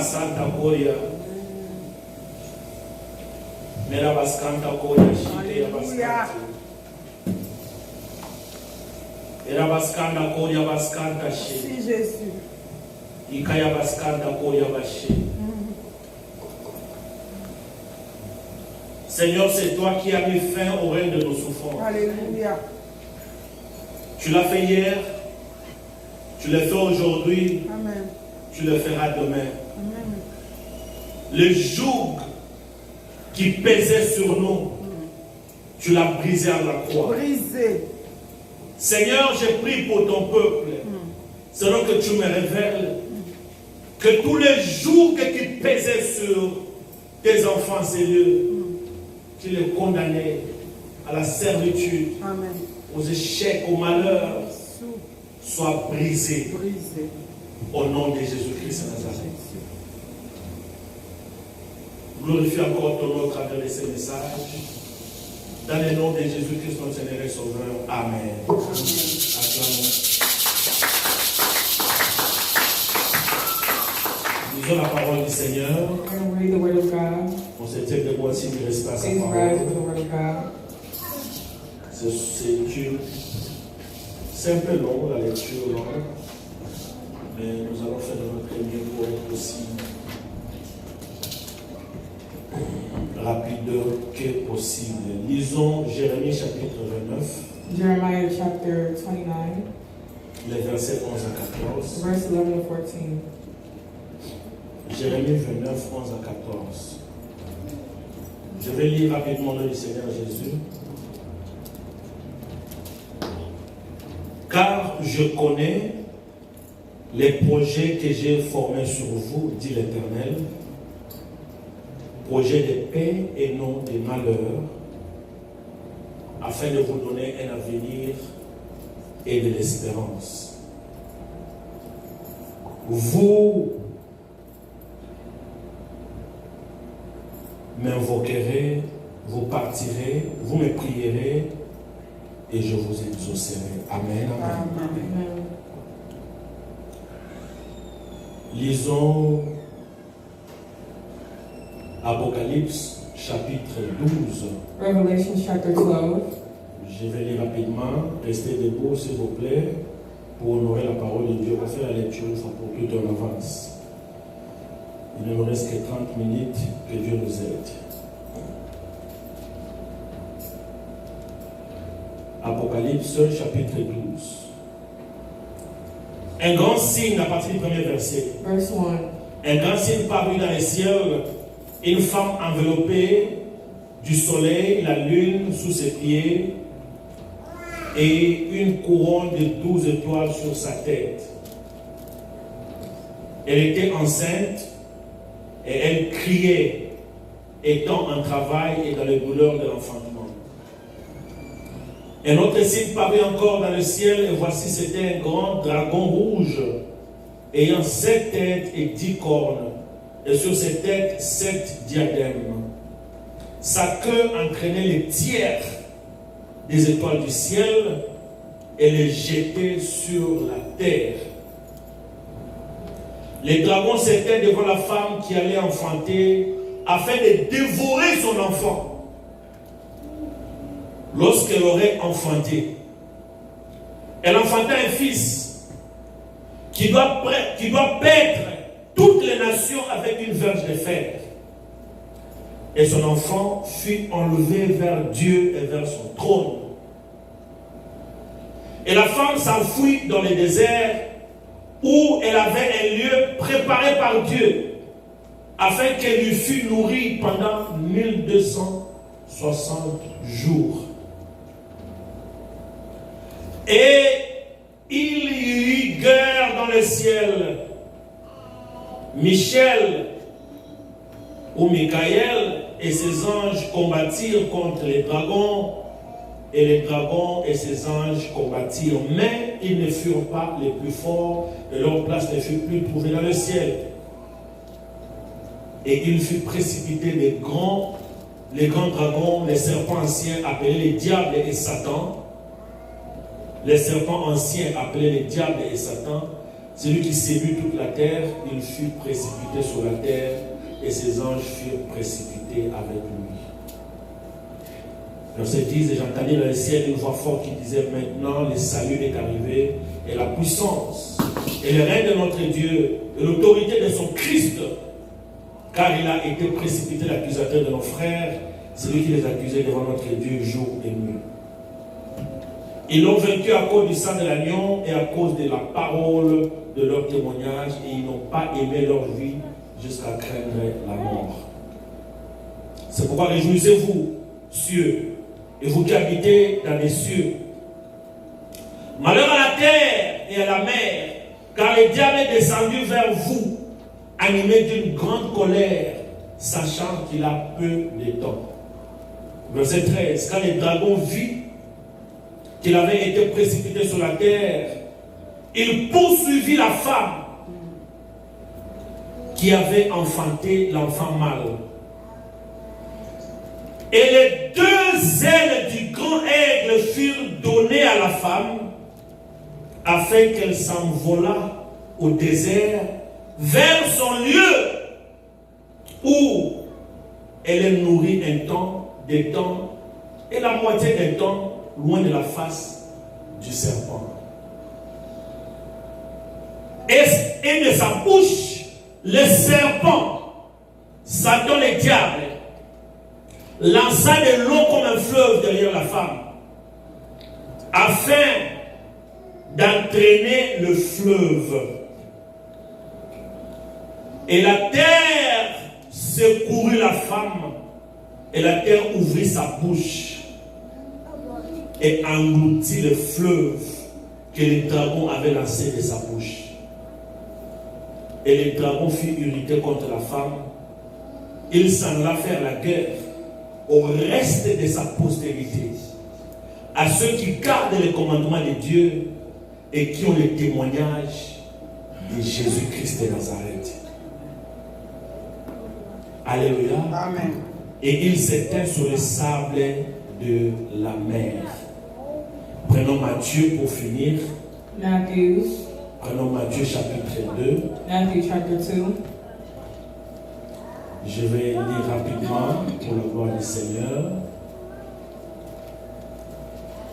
Santa Koya. Mera Baskanta Koya. Alléluia. Era Baskanda Koya Baskanta Merci She. Jésus. Ikaya Baskanda Koya Bashe. Seigneur, c'est toi qui as mis fin au règne de nos souffrances. Alléluia. Tu l'as fait hier, tu le fais aujourd'hui, Amen. tu le feras demain. Amen. Le joug qui pesait sur nous, tu l'as brisé à la croix. Brisé. Seigneur, j'ai prie pour ton peuple, selon que tu me révèles que tous les jougs qui pesaient sur tes enfants, Seigneur, tu les condamnais à la servitude, Amen. aux échecs, au malheur, Sous. soient brisés Brisé. au nom de Jésus-Christ de Nazareth. Glorifie encore ton nom à travers ces messages. Dans le nom de Jésus-Christ, notre Seigneur et Sauveur. Amen. Acclamons. Lisons la parole du Seigneur. We're going to read the Word of God. On se tient debout ainsi qu'il reste à sa Please rise for parole. the Word of God. C'est un peu long, la lecture, longue, mais nous allons faire de notre mieux pour être aussi rapide que possible. Lisons Jérémie chapitre 29, Jeremiah chapter 29, les versets 11 à 14. verse 11 to 14. Jérémie 29, 11 à 14. Je vais lire rapidement le nom du Seigneur Jésus. Car je connais les projets que j'ai formés sur vous, dit l'Éternel, projets de paix et non de malheur, afin de vous donner un avenir et de l'espérance. Vous m'invoquerez, vous partirez, vous me prierez, et je vous exaucerai. Amen. Amen. Amen. Lisons Apocalypse chapitre 12. Revelation chapter 12. Je vais lire rapidement. Restez debout s'il vous plaît pour honorer la parole de Dieu. On va faire la lecture une fois pour tout en avance. Il ne nous reste que 30 minutes. Que Dieu nous aide. Apocalypse chapitre 12. Un grand signe à partir du premier verset. Verse 1. Un grand signe parut dans les cieux, une femme enveloppée du soleil, la lune sous ses pieds, et une couronne de 12 étoiles sur sa tête. Elle était enceinte et elle criait, étant en travail et dans les douleurs de l'enfantement. Un autre signe parut encore dans le ciel, et voici c'était un grand dragon rouge, ayant 7 têtes et 10 cornes, et sur ses têtes 7 diadèmes. Sa queue entraînait les tiers des étoiles du ciel et les jetait sur la terre. Les dragons s'étaient devant la femme qui allait enfanter afin de dévorer son enfant. Lorsqu'elle aurait enfanté, elle enfanta un fils qui doit paître toutes les nations avec une verge de fer. Et son enfant fut enlevé vers Dieu et vers son trône. Et la femme s'enfuit dans le désert où elle avait un lieu préparé par Dieu afin qu'elle lui fût nourrie pendant 1260 jours. Et il y eut guerre dans le ciel. Michel ou Michael et ses anges combattirent contre les dragons, et les dragons et ses anges combattirent, mais ils ne furent pas les plus forts, et leur place ne fut plus trouvée dans le ciel. Et il fut précipité les grands dragons, les serpents anciens appelés les diables et Satan, les serpents anciens appelés les diables et Satan, Celui qui séduit toute la terre, il fut précipité sur la terre et ses anges furent précipités avec lui. Verset 10, et j'entendis dans le ciel une voix forte qui disait, maintenant le salut est arrivé et la puissance et le règne de notre Dieu et l'autorité de son Christ, car il a été précipité l'accusateur de nos frères, celui qui les accusait devant notre Dieu jour et nuit. Ils l'ont vaincu à cause du sang de l'agneau et à cause de la parole de leur témoignage, et ils n'ont pas aimé leur vie jusqu'à craindre la mort. C'est pourquoi réjouissez-vous, cieux, et vous qui habitez dans les cieux. Malheur à la terre et à la mer, car le diable est descendu vers vous, animé d'une grande colère, sachant qu'il a peu de temps. Verset 13, quand le dragon vit qu'il avait été précipité sur la terre, il poursuivit la femme qui avait enfanté l'enfant mâle. Et les deux ailes du grand aigle furent données à la femme afin qu'elle s'envolât au désert vers son lieu où elle est nourrie un temps, des temps, et la moitié d'un temps loin de la face du serpent. Et de sa bouche, le serpent, Satan le diable, lança de l'eau comme un fleuve derrière la femme, afin d'entraîner le fleuve. Et la terre secourut la femme, et la terre ouvrit sa bouche et engloutit le fleuve que le dragon avait lancé de sa bouche. Et le dragon fut irrité contre la femme. Il s'en alla faire la guerre au reste de sa postérité, à ceux qui gardent les commandements de Dieu et qui ont le témoignage de Jésus-Christ de Nazareth. Alléluia. Amen. Et il s'éteint sur le sable de la mer. Prenons Matthieu pour finir. Matthew. Prenons Matthieu chapitre 2. Matthew chapter 2. Je vais lire rapidement pour la gloire du Seigneur.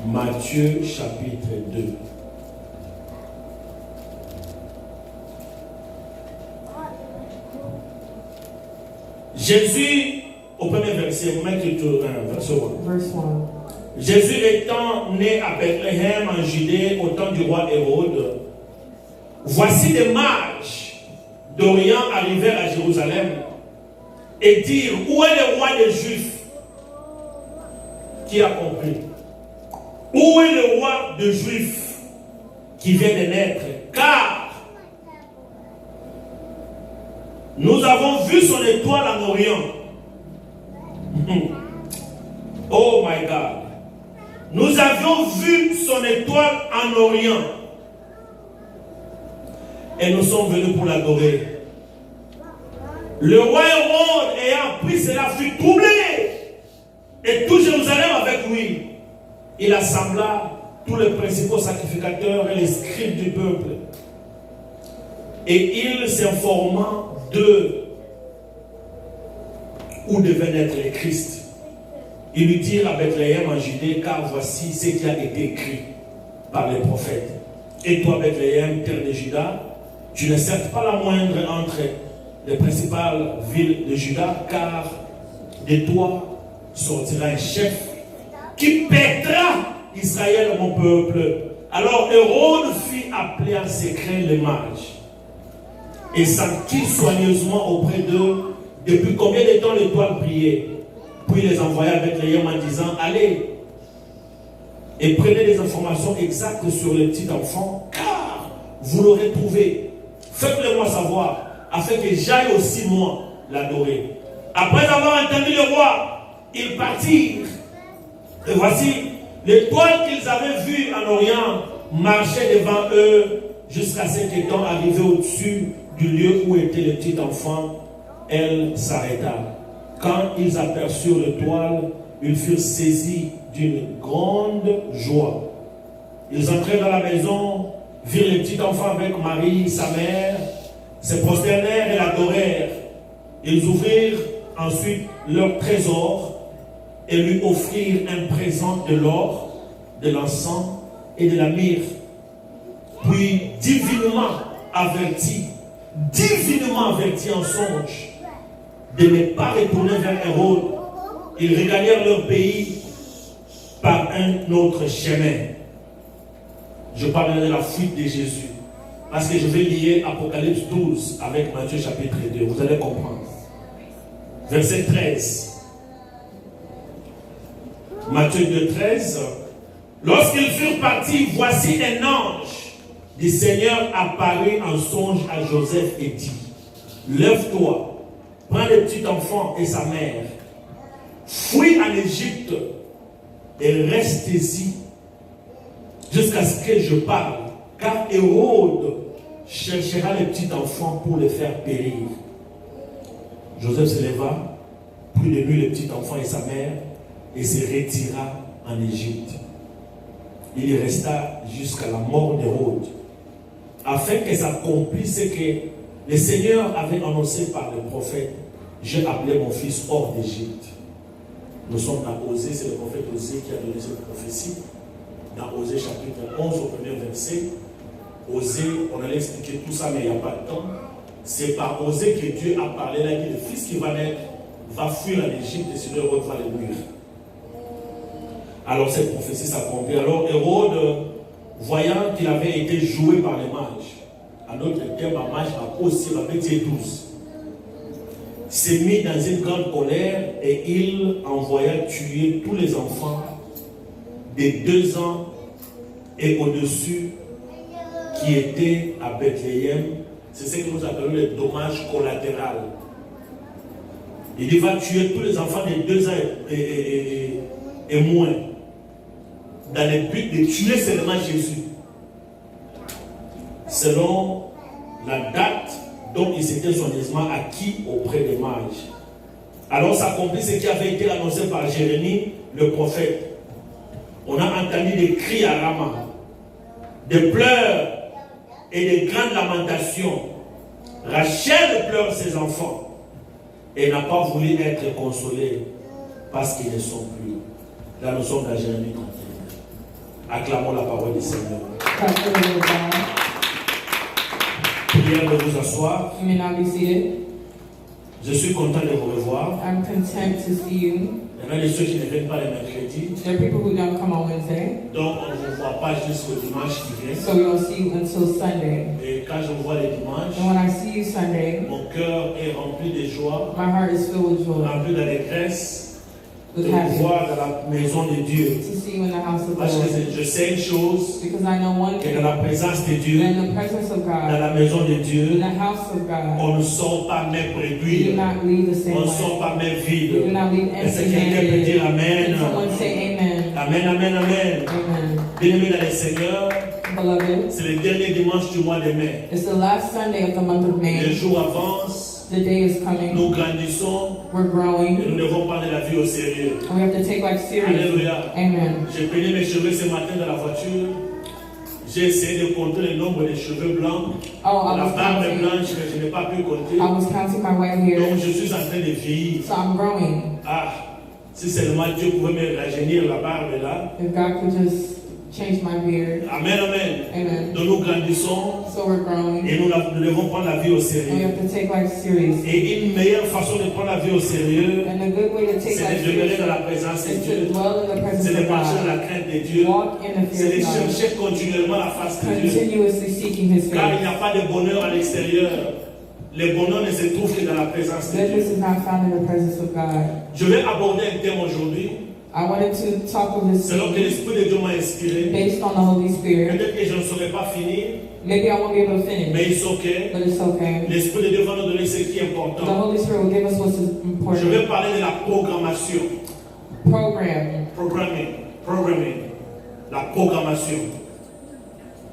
Matthieu chapitre 2. Jésus, au premier verset, Matthieu 1, verset 1. Verse 1. Jésus étant né à Bethléem en Judée au temps du roi Hérode, voici des mages d'Orient arrivèrent à Jérusalem et dirent, où est le roi des Juifs? Qui a compris? Où est le roi des Juifs qui vient de naître? Car nous avons vu son étoile en Orient. Oh my God. Nous avions vu son étoile en Orient. Et nous sommes venus pour l'adorer. Le roi Hérode, ayant appris cela, fut troublé. Et tout Jérusalem avec lui. Il assembla tous les principaux sacrificateurs et les scribes du peuple. Et il s'informa d'eux où devait naître le Christ. Ils lui dirent à Bethléem en Judée, car voici ce qui a été écrit par les prophètes. Et toi, Bethléem, terre de Juda, tu n'es certes pas la moindre entre les principales villes de Juda, car de toi sortira un chef qui pètera Israël, mon peuple. Alors Hérode fit appeler en secret les mages et s'enquit soigneusement auprès d'eux depuis combien de temps l'étoile brillait. Puis les envoya à Bethléem en disant, allez et prenez des informations exactes sur le petit enfant, car vous l'aurez trouvé. Faites-le moi savoir, afin que j'aille aussi moi l'adorer. Après avoir entendu le roi, ils partirent. Et voici, l'étoile qu'ils avaient vue en Orient marchait devant eux jusqu'à ce qu'étant arrivée au-dessus du lieu où était le petit enfant, elle s'arrêta. Quand ils aperçurent l'étoile, ils furent saisis d'une grande joie. Ils entrèrent dans la maison virent le petit enfant avec Marie, sa mère, se prosternèrent et l'adorèrent. Ils ouvrirent ensuite leur trésor et lui offrirent un présent de l'or, de l'encens et de la myrrhe. Puis, divinement avertis en songe, de ne pas retourner vers Hérode, ils regagnèrent leur pays par un autre chemin. Je parlerai de la fuite de Jésus, parce que je vais lier Apocalypse 12 avec Matthieu chapitre 2, vous allez comprendre. Verset 13. Matthieu 2, 13. Lorsqu'ils furent partis, voici un ange du Seigneur apparut en songe à Joseph et dit: lève-toi, prends le petit enfant et sa mère, fuis en Égypte et restez-y jusqu'à ce que je parle, car Hérode cherchera le petit enfant pour le faire périr. Joseph se leva, prit de lui le petit enfant et sa mère et se retira en Égypte. Il y resta jusqu'à la mort d'Hérode, afin que s'accomplisse ce que le Seigneur avait annoncé par le prophète: j'ai appelé mon fils hors d'Égypte. Nous sommes dans Osée, c'est le prophète Osée qui a donné cette prophétie. Dans Osée chapitre 11 au premier verset, Osée, on allait expliquer tout ça, mais il n'y a pas de temps. C'est par Osée que Dieu a parlé, là, que le fils qui va naître va fuir en Égypte et sinon Hérode va le nuire. Alors cette prophétie s'accomplit. Alors Hérode, voyant qu'il avait été joué par les mages, à notre terme, un mage a aussi répété 12, s'est mis dans une grande colère et il envoya tuer tous les enfants de 2 ans et au-dessus qui étaient à Bethléem. C'est ce que nous appelons le dommage collatéral. Il va tuer tous les enfants de 2 ans et moins, dans le but de tuer seulement Jésus, selon la date dont il s'était soigneusement acquis auprès des mages. Alors s'accomplit ce qui avait été annoncé par Jérémie, le prophète. On a entendu des cris à Rama, des pleurs et des grandes lamentations. Rachel pleure ses enfants et n'a pas voulu être consolée parce qu'ils ne sont plus. Là, nous sommes dans Jérémie 31. Acclamons la parole du Seigneur. Prière de vous asseoir. You may now be seated. Je suis content de vous revoir. I'm content to see you. Il y en a de ceux qui ne viennent pas les mercredis. There are people who don't come on Wednesday, Donc on ne vous voit pas jusqu'au dimanche qui vient. so we don't see you until Sunday. Et quand je vous vois les dimanches, And when I see you Sunday, mon cœur est rempli de joie, my heart is filled with joy, rempli d'allégresse de with vous happiness voir dans la maison de Dieu. to see you in the house of the Parce que Lord. je sais une chose, Because I know one que thing, dans la présence de that Dieu, in the presence of dans God, la maison de in Dieu, the house of God, on ne sort pas main we do réduite, not leave the same on ne way. sort pas main We do vide. not leave Est-ce que quelqu'un peut dire empty-handed. Amen? Can someone say amen? Amen, amen, amen. Amen. Bien-aimés dans le Seigneur, Beloved, c'est le dernier dimanche du mois de mai. it's the last Sunday of the month of Les May. jours avancent, The day is coming. nous grandissons We're et growing. nous devons prendre la vie au sérieux. And we have to take life seriously. Alléluia. Amen. J'ai peigné mes cheveux ce matin dans la voiture. J'ai essayé de compter le nombre de cheveux blancs. Oh, I La was barbe est counting. blanche, mais je n'ai pas pu compter. I was counting my white hair. Donc je suis en train de vieillir. So I'm growing. Ah, si seulement Dieu pouvait me rajeunir la barbe là. If God could just change my beard. Amen, amen. Amen. Donc nous grandissons So we're growing. et nous devons prendre la vie au And we sérieux. have to take life seriously. Et une meilleure façon de prendre la vie au sérieux, And a good way to take c'est life de demeurer dans seriously la présence de is Dieu. to dwell in the presence C'est de of marcher dans God. la crainte de Dieu. Walk in the C'est de fear of God. chercher continuellement la face de Dieu. Continuously seeking His Car il face. n'y a pas de bonheur à l'extérieur. Le bonheur ne se trouve que dans la présence de Dieu. Goodness is not found in the presence of God. Je vais aborder un thème aujourd'hui, I wanted to talk of this selon que thing l'Esprit de Dieu m'a inspiré. based on the Holy Spirit. Peut-être que je ne saurais pas finir, Maybe I won't be able to finish, mais it's okay. but it's okay. L'Esprit de Dieu va nous donner ce qui est The important. Holy Spirit will give us what's Je important. vais parler de la programmation. Program. Programming. La programmation.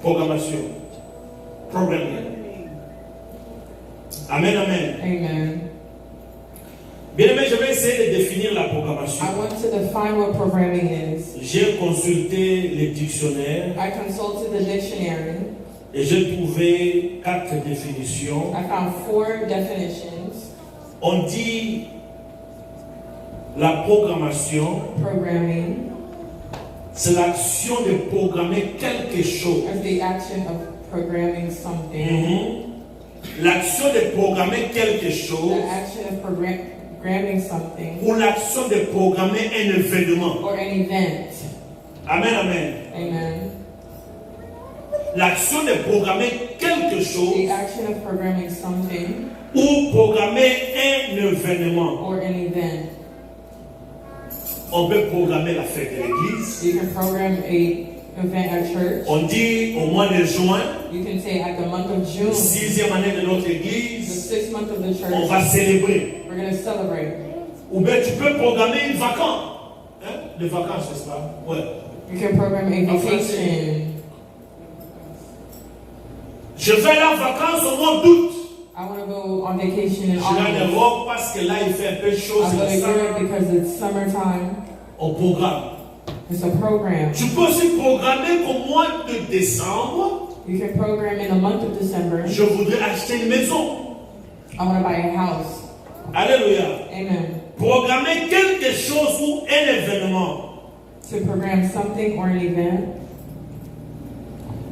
Programming. Amen, amen. Amen. Bien aimé, je vais essayer de définir la programmation. I want to define what programming is. J'ai consulté les dictionnaires I consulted the dictionary Et j'ai trouvé 4 définitions. I found 4 definitions. On dit la programmation, Programming c'est l'action de programmer quelque chose. as the action of programming something. L'action de programmer quelque The chose action of programming something ou l'action de programmer un événement. or an event. Amen, amen. Amen. L'action de programmer quelque chose The action of programming something ou programmer un événement. or an event. On peut programmer la fête de l'église. You can program a event at church. On dit au mois de juin, You can say at the month of June, 6e année de notre the église, 6th month of the on church, va célébrer. we're going to celebrate. Ou bien tu peux programmer une vacance. Hein? Des vacances, n'est-ce pas? Ouais. You can program a En français. vacation. Je vais aller en vacances au mois d'août. I want to go on vacation in Je vais en August. Europe parce que là il fait un peu chaud, I c'est go le to summer. Europe because it's summertime. On programme. It's a program. Tu peux aussi programmer qu'au mois de décembre, You can program in the month of December. je voudrais acheter une maison. I want to buy a house. Alléluia. Amen. Programmer quelque chose ou un événement. To program something or an event.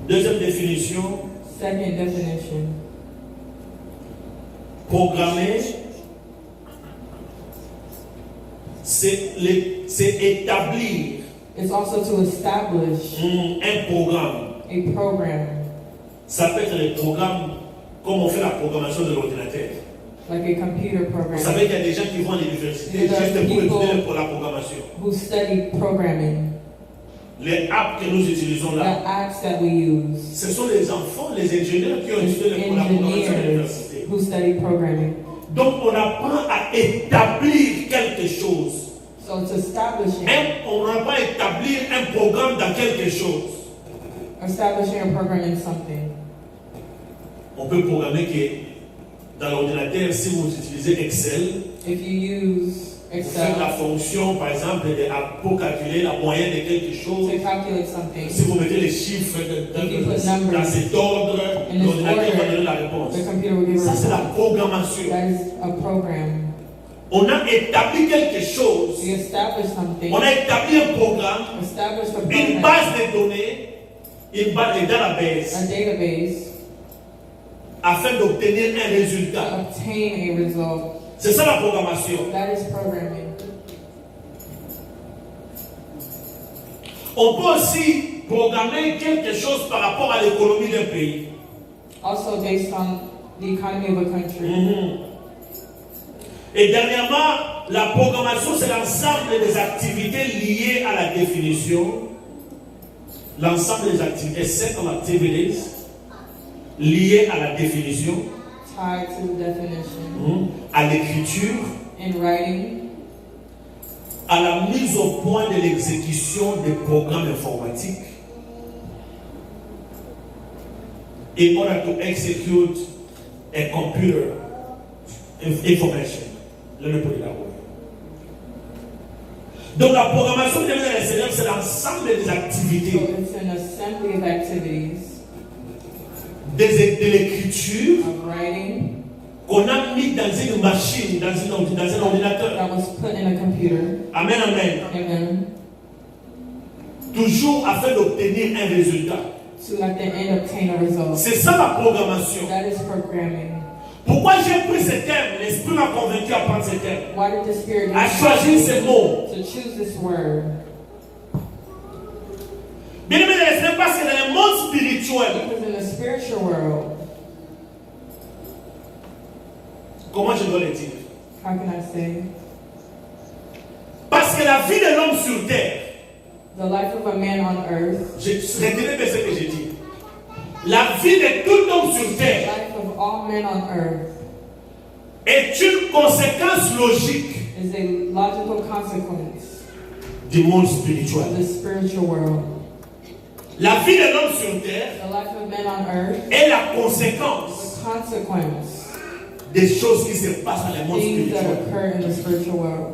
Deuxième définition, Second definition. programmer, c'est établir It's also to establish un programme. a program, Ça peut être les programmes comme on fait la programmation de l'ordinateur. like a computer Vous program, savez qu'il y a des gens qui vont à l'université juste pour étudier pour la programmation. who study programming. Les apps que nous utilisons The là, apps that we use. ce sont les enfants, les ingénieurs qui ont étudié pour la programmation de Engineers l'université. who study programming. Donc on apprend à établir quelque chose. So it's establishing On n'a pas établir un programme dans quelque chose. a program in something. On peut programmer que dans l'ordinateur, si vous utilisez Excel, If you use vous faites la Excel fonction, par exemple, pour calculer la moyenne de quelque chose. to calculate something, Si vous mettez les chiffres dans cet ordre, in this l'ordinateur va donner order, la réponse. the computer will give a Ça, c'est la response. programmation. That is a program. On a établi quelque chose. We establish something, On a établi un programme, establish a une program, base de données, une base de database, a database, afin d'obtenir un to résultat. obtain a result. C'est ça la programmation. That is programming. On peut aussi programmer quelque chose par rapport à l'économie d'un pays. Also based on the economy of a country. Et dernièrement, la programmation, c'est l'ensemble des activités liées à la définition. L'ensemble des activités, set of activities liées à la définition, Tied to the definition. à l'écriture, In writing, à la mise au point de l'exécution des programmes informatiques. In order to execute a computer information. Let me put it that way. Donc la programmation de l'enseignant, c'est l'ensemble des so activités, it's an assembly of activities de l'écriture of writing qu'on a mis dans une machine, dans un ordinateur. that was put in a computer. Amen, amen. Amen. Toujours afin d'obtenir un résultat. To at the end obtain a result. C'est ça la programmation. That is programming. Pourquoi j'ai pris ce terme? L'Esprit m'a convaincu à prendre ce terme. Why did the Spirit À choisir ces mots. to choose this word? Bien aimé, c'est parce que dans le monde spirituel, Because in the spiritual world, comment je dois le dire? how can I say? Parce que la vie de l'homme sur terre, The life of a man on earth, retenez bien ce que j'ai dit. La vie de tout homme sur the terre life of all men on earth, est une conséquence logique is a logical consequence du monde of spirituel. the spiritual world. La vie de l'homme sur terre The life of men on earth est la is conséquence a consequence des choses qui se passent dans le monde things that spirituel. occur in the spiritual world.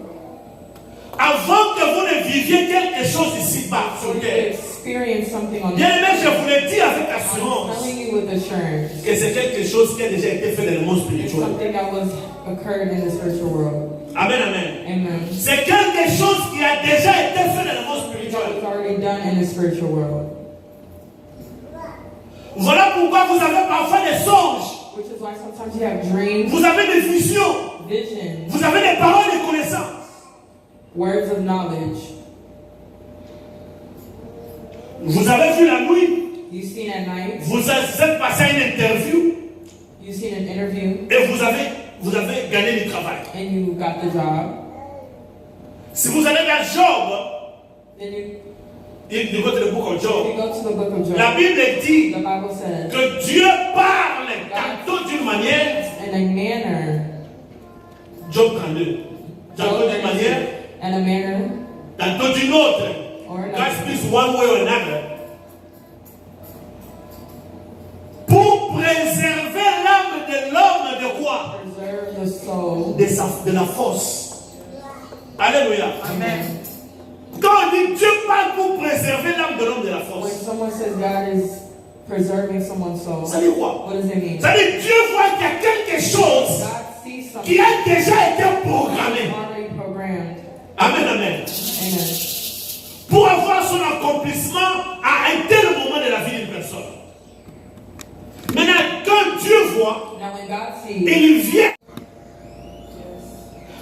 Avant que vous ne viviez quelque chose ici-bas sur So you terre, experience something on Bien this aimé, je vous le dis avec I'm assurance telling you with assurance. que c'est quelque chose qui a déjà été fait dans le monde It's spirituel. something that was occurred in the spiritual world. Amen, amen. Amen. C'est quelque chose qui a déjà été fait dans le monde That spirituel. was already done in the spiritual world. Voilà pourquoi vous avez parfois des songes, Which is why sometimes you have dreams, vous avez des visions, visions, vous avez des paroles de connaissance. words of knowledge. Vous avez vu la nuit, You've seen at night. vous êtes passé à une interview You've seen an interview, et vous avez gagné le travail. and you got the job. Si vous allez dans Job, Then you you go to the book of Job, go to the book of la Job. Bible dit The Bible says, que Dieu parle tantôt d'une manière, in a manner, Job 32, tantôt d'une manière, and a manner, tantôt d'une autre. or God another, speaks one way or another. Pour préserver l'âme de l'homme de quoi? preserve the soul. De la force. Alléluia. Amen. Quand on dit Dieu parle pour préserver l'âme de l'homme de la When force, someone says God is preserving someone's soul, ça dit quoi? what does it mean? Ça dit Dieu voit qu'il y a quelque chose God sees something qui a déjà été programmé. already programmed. Amen, amen. Amen. Pour avoir son accomplissement à un tel moment de la vie d'une personne. Maintenant, quand Dieu voit, Now when God sees, il vient.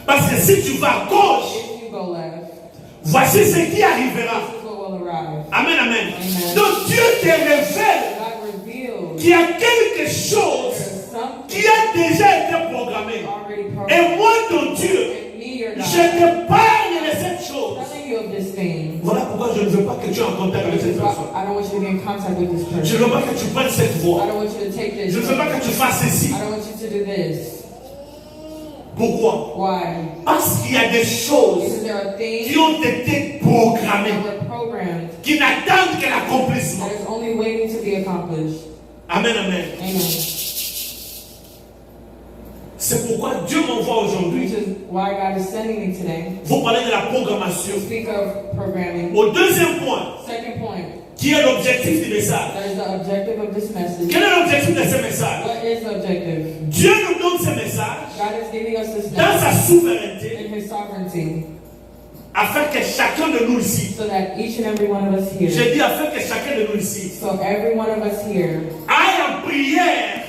Parce que si tu vas à gauche, if you go left, voici ce qui arrivera. this is what will arrive. Amen, amen. Amen. Donc Dieu te révèle God reveals qu'il y a quelque chose there's something qui a déjà été programmé. already Et programmed. moi, ton Dieu, And me, your je God, te parle de cette chose. telling you of this thing. Voilà pourquoi je ne veux pas que tu aies en contact avec cette personne. I don't want you to be in contact with this Je ne person. veux pas que tu prennes cette I voie. don't want you to take this. Je ne veux pas que tu fasses ceci. I don't want you to do this. Pourquoi? Why? Parce qu'il y a des choses Because there are qui things ont été programmées, that were programmed qui n'attendent que l'accomplissement. that is only waiting to be accomplished. Amen, amen. Amen. C'est pourquoi Dieu m'envoie Which aujourd'hui. is why God is sending me today Vous parlez de la programmation. to speak of programming. Au deuxième point, Second point, qui est l'objectif du message. that is the objective of this message. Quel est l'objectif de ce message? What is the objective? Dieu nous donne ce message God is giving us this dans sa message souveraineté in His sovereignty afin que chacun de nous ici, so that each and every one of us here, j'ai dit afin que chacun de nous ici, so every one of us here, aille en prière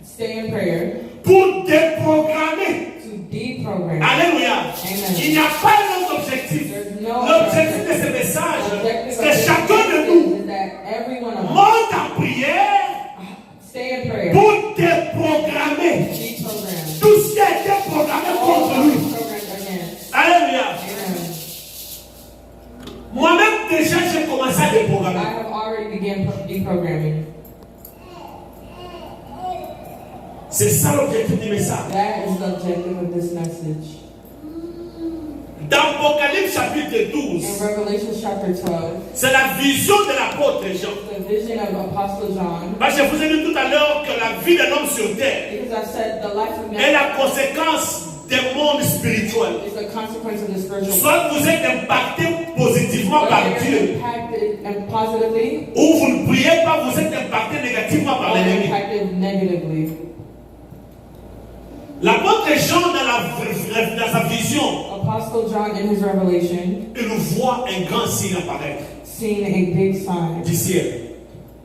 stay in prayer pour déprogrammer. to deprogram. Alléluia. Amen. Il n'y a pas d'autre objectif. There's no L'objectif de ce message, The objective c'est of que this chacun de message nous is that every one of us monte en prière stay in prayer, pour déprogrammer deprogram. tout ce qui a été programmé All contre that lui. is programmed against. Alléluia. Amen. Moi-même, déjà, j'ai commencé à I déprogrammer. have already began deprogramming. C'est ça l'objectif du message. That is the objective of this message. Dans Apocalypse chapitre 12, In Revelation chapter 12, c'est la vision de l'apôtre Jean. the vision of Apostle John, Parce que je vous ai dit tout à l'heure que la vie de l'homme sur terre because I said the life of est man la conséquence des mondes spirituels. is a consequence of the spiritual world. Soit vous êtes impacté positivement par Whether Dieu, you're impacted and positively ou vous ne priez pas, vous êtes impacté négativement par or l'ennemi. impacted negatively. L'apôtre Jean, dans sa vision, Apostle John in his revelation il voit un grand signe apparaître seen a big sign du ciel.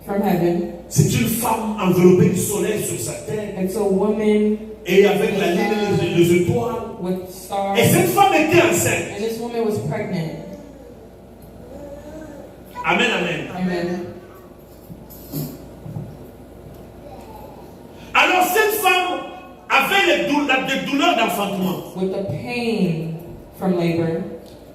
from heaven. C'est une femme enveloppée du soleil sur sa tête It's a woman et avec la ligne des étoiles. with stars, Et cette femme était enceinte. and this woman was pregnant. Amen, amen. Amen. Alors cette femme avait des douleurs d'enfantement. With the pain from labor.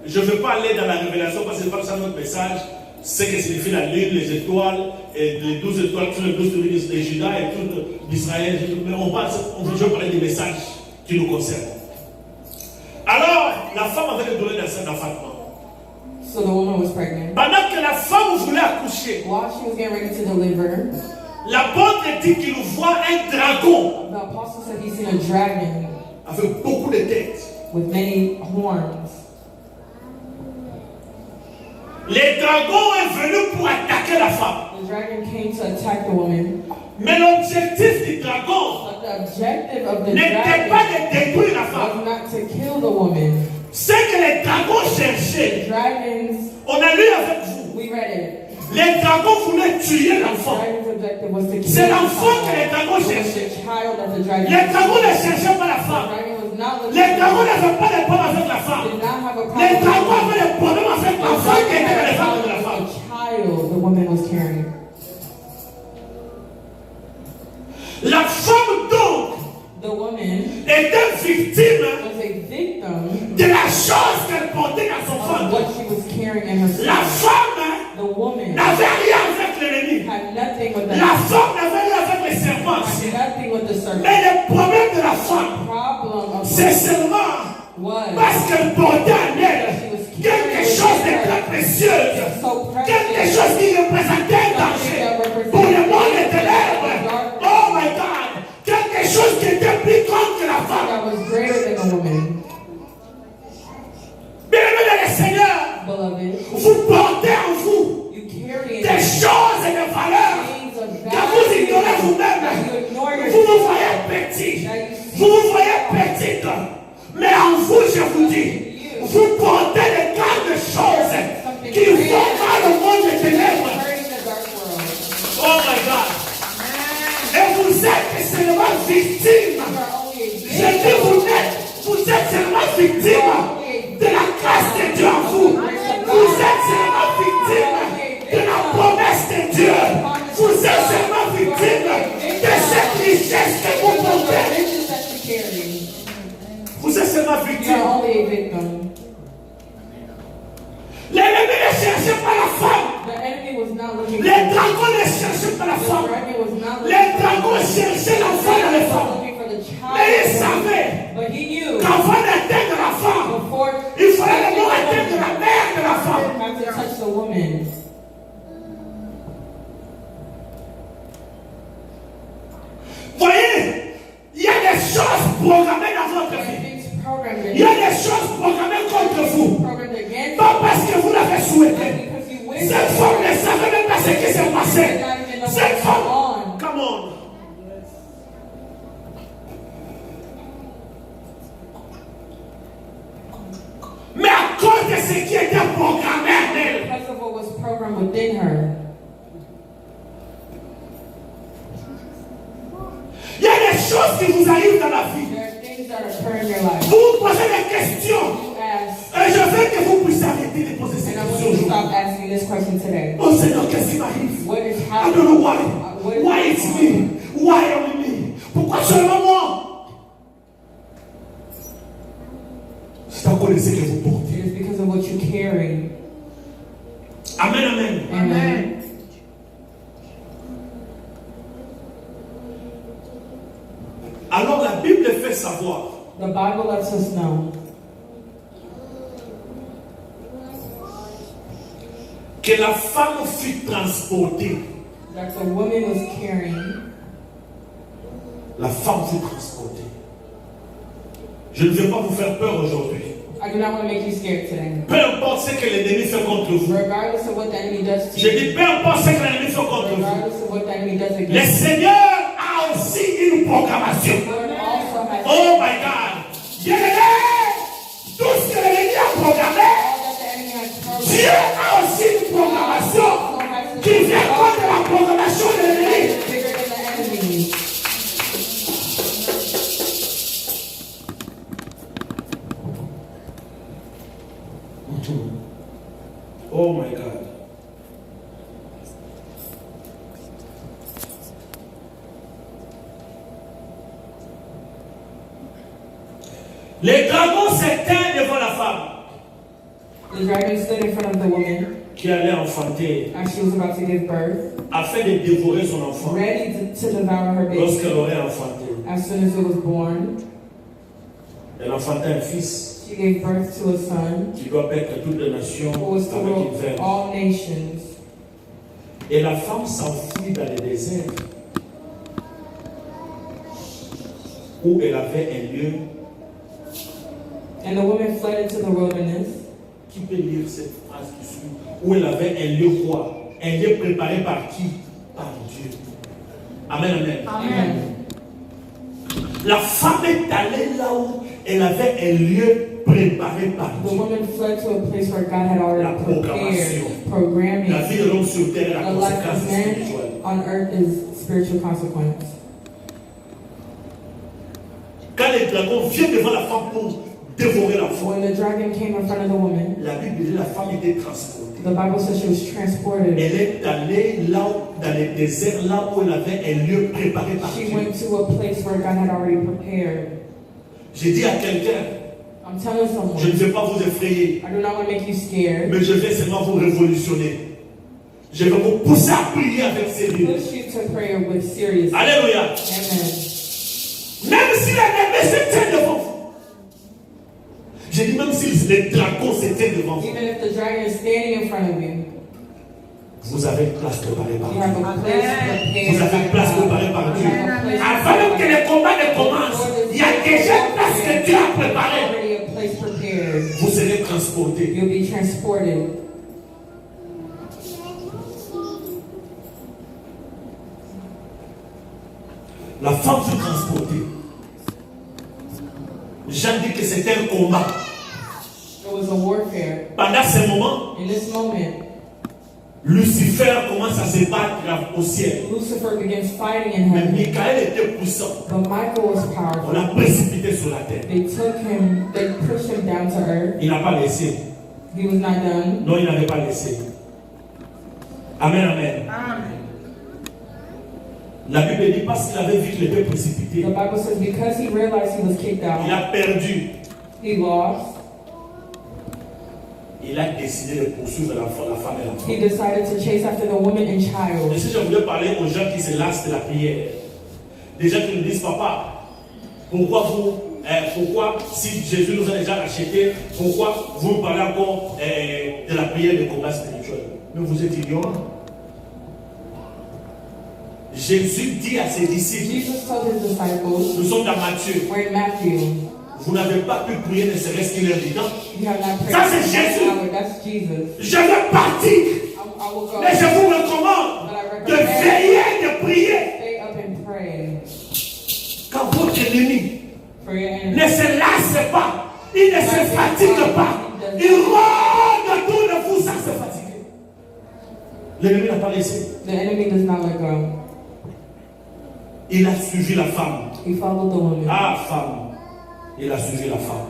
Je ne vais pas aller dans la révélation parce que c'est pas ça notre message. Ce que signifie la lune, les étoiles, et les 12 étoiles, tous les 12 tribus de Juda et tout d'Israël. Mais je vais parler des messages qui nous concernent. Alors, la femme avait des douleurs d'enfantement. So the woman was pregnant. Pendant que la femme voulait accoucher, While she was getting ready to deliver, l'apôtre dit qu'il voit un dragon the apostle said he's seen a dragon avec beaucoup de têtes. with many horns. Le dragon est venu pour attaquer la femme. The dragon came to attack the woman. Mais l'objectif du dragon But the objective of the n'était pas dragon de détruire la femme. was not to kill the woman. Ce que les dragons cherchaient, The dragons, on a lu avec vous. we read it. Les dragons voulaient tuer The l'enfant. dragon's objective was to kill C'est the l'enfant child. que les dragons It was cherchaient. the child that the dragon Les dragons ne pursued. cherchaient pas la The femme. dragon was not looking Les for dragons the n'avaient pas de problème avec la femme. did not have a problem. Les dragons with avaient des problèmes avec the l'enfant qui était dans les dragon femmes de had la a femme. problem with the child the woman was carrying. La femme donc The woman était victime was a victim de la chose qu'elle portait dans son of ventre. what she was carrying in her La stomach. femme The woman n'avait rien avec l'ennemi. had nothing with the La femme n'avait rien avec les serpents. had nothing with the serpent. Mais le problème de la The femme, problem of c'est seulement was parce qu'elle portait en elle quelque chose de très précieux, so quelque precious, chose qui représentait un danger pour le monde des ténèbres. Oh my God! Quelque chose qui était plus grand que la femme. that was greater than the woman. Bien-aimés dans le Seigneur, Beloved, vous portez en vous you carry in des choses et des valeurs things of que vous ignorez value vous-même. that you ignore Vous vous yourself, voyez petit, that you see vous vous voyez petite, mais en vous, je vous dis, vous portez des tas de choses qui font mal au monde des ténèbres. hurting the dark world. Oh my God! Et vous êtes seulement victime. You are only a Je dis vous êtes seulement victime de la grâce de Dieu en vous. Vous êtes seulement victime de la promesse de Dieu. Vous êtes seulement victime de cette richesse que vous victim of the portez. riches that you carry. Vous êtes seulement You are victime. only a victim. L'ennemi ne cherchait pas la femme. The enemy was not looking for Les dragons ne cherchaient pas la the femme. dragon was not looking Les dragons cherchaient l'enfant dans les for femmes. looking for the Mais il child. savait But he knew qu'avant d'atteindre la femme, before il fallait d'abord atteindre la mère de la femme. had to touch the woman. Voyez, il y a des choses programmées dans votre There are vie. things programmed Il y a in des choses programmées contre vous. programmed against Pas parce que vous l'avez you souhaité. because you wish Cette femme ne savait même pas ce qui s'est passé. Cette femme, on. come on. Mais à cause de ce qui était programmé en elle, Because of what was programmed within her. il y a des choses qui vous arrivent dans la vie. There are things that occur in your life. Vous vous posez des questions. You ask, Et je veux que vous puissiez arrêter de poser ces and I want questions you to aujourd'hui. stop asking this question today. Oh Seigneur, qu'est-ce qui m'arrive? What is I don't know happening? why. Why it's me? Why only me? Pourquoi seulement moi? C'est à cause de ce que vous portez. It is because of what you carry. Amen, amen. Amen. Alors la Bible fait savoir The Bible lets us know que la femme fut transportée. that the woman was carrying. La femme fut transportée. Je ne veux pas vous faire peur aujourd'hui. I do not want to make you scared today. Peu importe ce que l'ennemi fait contre vous. Regardless of what the enemy does to Je you, dis peu importe ce que l'ennemi fait contre vous. regardless of what the enemy does Le against you, Seigneur a aussi une programmation. the Lord also has Oh my God. Bien-aimé, tout ce que l'ennemi a programmé, all that the enemy has programmed. Dieu a aussi une programmation Also has to qui vient contre la programmation de l'ennemi. bigger than the enemy. Oh my God. Les dragons s'éteignent devant la femme The dragon stood in front of the woman qui allait enfanter as she was about to give birth, afin de dévorer son enfant ready to devour her baby. lorsqu'elle aurait enfanté. As soon as it was born, Elle enfanta un fils she gave birth to a son qui doit paître toutes les nations who was to avec une rule verge. all nations. Et la femme s'enfuit dans le désert où elle avait un lieu And the woman fled into the wilderness Qui peut lire cette phrase qui suit? Où elle avait un lieu quoi? Un lieu préparé par qui? Par Dieu. Amen, amen. Amen. La femme est allée là où elle avait un lieu préparé par The Dieu. woman fled to a place where God had La already programmation. prepared programming. La vie de l'homme sur terre est la The life conséquence of man spirituelle. on earth is spiritual consequence. Quand les dragons viennent devant la femme pour dévorer la femme, When the dragon came in front of the woman, la Bible dit la femme était transportée. the Bible says she was transported. Elle est allée là où, dans le désert, là où elle avait un lieu préparé par She Dieu. went to a place where God had already prepared. J'ai dit à quelqu'un, I'm telling je ne someone, vais pas vous effrayer, I do not want to make you scared. mais je vais seulement vous révolutionner. Je vais vous pousser à prier avec sérieux. Push you to prayer with seriousness. Alléluia. Amen. Même si l'ennemi se tient devant vous. J'ai dit même si les dragons se tiennent devant vous. Even if the dragon is standing in front of you, Vous avez une place préparée par you have Dieu. a place prepared. Vous avez une place by God. préparée par Dieu. You have a place Avant même que prepared les combats ne commencent, il y a déjà une place que Dieu a préparée. already a place prepared. Vous serez transportés. You'll be transported. La femme fut transportée. Jean dit que c'était un combat. It was a warfare. Pendant ce moment, In this moment, Lucifer commence à se battre au ciel. Lucifer begins fighting in Mais heaven. Michael était puissant. But Michael was On powerful. l'a précipité sur la terre. They pushed him down to earth. Il n'a pas laissé. He was not done. Non, il n'avait pas laissé. Amen, amen. La Bible dit parce qu'il avait vu qu'il était précipité, The Bible says because he realized he was kicked il out, a perdu. he lost. Il a décidé de poursuivre la femme et l'enfant. He decided to chase after the woman and Et child. si je voulais parler aux gens qui se lassent de la prière, des gens qui nous disent, papa, pourquoi si Jésus nous a déjà rachetés, pourquoi vous parlez encore de la prière de combat spirituel? Mais vous êtes ignorants. Jésus dit à ses disciples, Jesus told his disciples, nous sommes dans Matthieu, we're in Matthew, vous n'avez pas pu prier ne serait-ce qu'une heure du temps. you have not prayed Ça, for c'est 1 Jésus. hour. That's Jesus. Je vais partir, I will go. mais je vous recommande But I de recommend veiller, de prier. stay up and pray Quand votre ennemi for your enemy. ne se lasse pas, il ne se fatigue pas, il rôde autour de vous sans se fatiguer. L'ennemi n'a pas laissé. The enemy does not let go. Il a suivi la femme. He followed the woman. Ah, femme. Il a suivi la femme.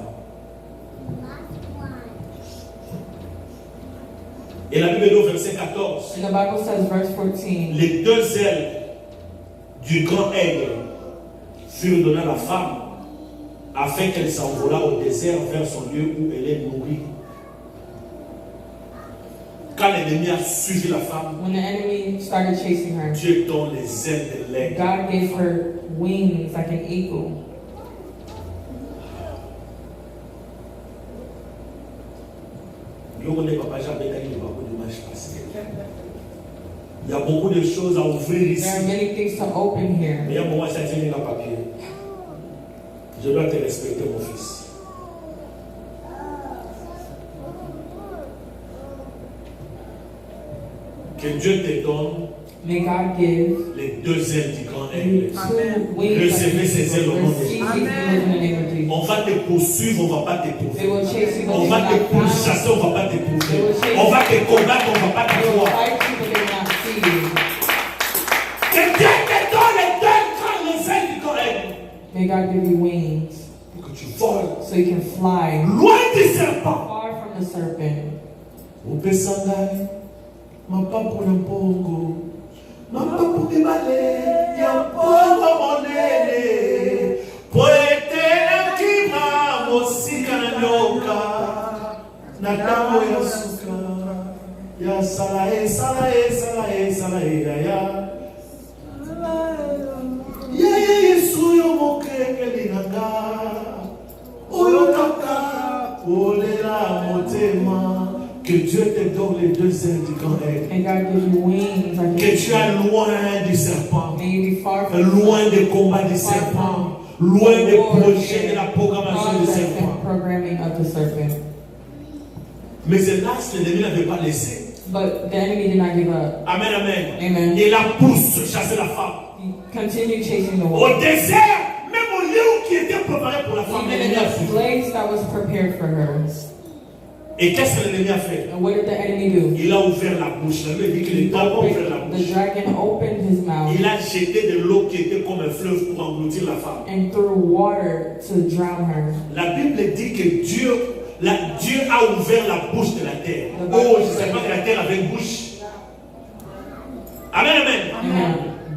Et la Bible dit au verset 14, And the Bible says, verse 14, les deux ailes du grand aigle furent données à la femme afin qu'elle s'envolât au désert vers son lieu où elle est nourrie. Quand l'ennemi a suivi la femme, when the enemy started chasing her, Dieu donne les ailes de l'aigle. God gave her wings like an eagle. Il y a beaucoup de choses à ouvrir ici. There are many things to open Mais here. il y a un moment, ça tient dans le papier. Je dois te respecter, mon fils. Que Dieu te donne May God give les deux ailes du grand you aigle. two wings like Recevez an ces ailes au eagle. nom de Receive Jésus. these wings in the name of Jesus. On va te poursuivre, on ne va pas te They poursuivre. will chase you, but On they va will te not find pourchasser, on ne va pas te you. poursuivre. On va te combattre, on ne va pas te They will voir. fight you, but they will not see you. Que Dieu te donne les deux grands ailes du grand aigle. May God give you wings Pour que tu voles so you can fly loin du serpent. far from the serpent. Upesangai, mapapu na mpongo, mapapu mibale ya mpongo monene, poete na kima mosika na nyoka, na tango ya suka, ya salae, salae, salae, salae, ya Yesu yo mokeke linanga, oyo kaka, olera motema. Que Dieu te donne les deux ailes du grand aigle. May God give you wings like Que an tu es eagle. loin du serpent, May you be far from loin des combats du serpent, loin des projets de la programmation du process serpent. and programming of the serpent. Mais hélas, l'ennemi n'avait pas laissé. But the enemy did not give up. Amen, amen. Amen. Et la pousse chasser la femme. He continued chasing the woman. Au désert, même au lieu qui était préparé pour la femme, Even in l'ennemi a the fui. place that was prepared for her. Et qu'est-ce que l'ennemi a fait? And what did the enemy do? Il a ouvert la bouche. La Bible dit que le dragon a ouvert la The bouche. dragon opened his mouth Il a jeté de l'eau qui était comme un fleuve pour engloutir la femme. and threw water to drown her. La Bible dit que Dieu a ouvert la bouche de la terre. Oh, je ne sais pas que la terre avait une bouche. Amen, amen. Amen.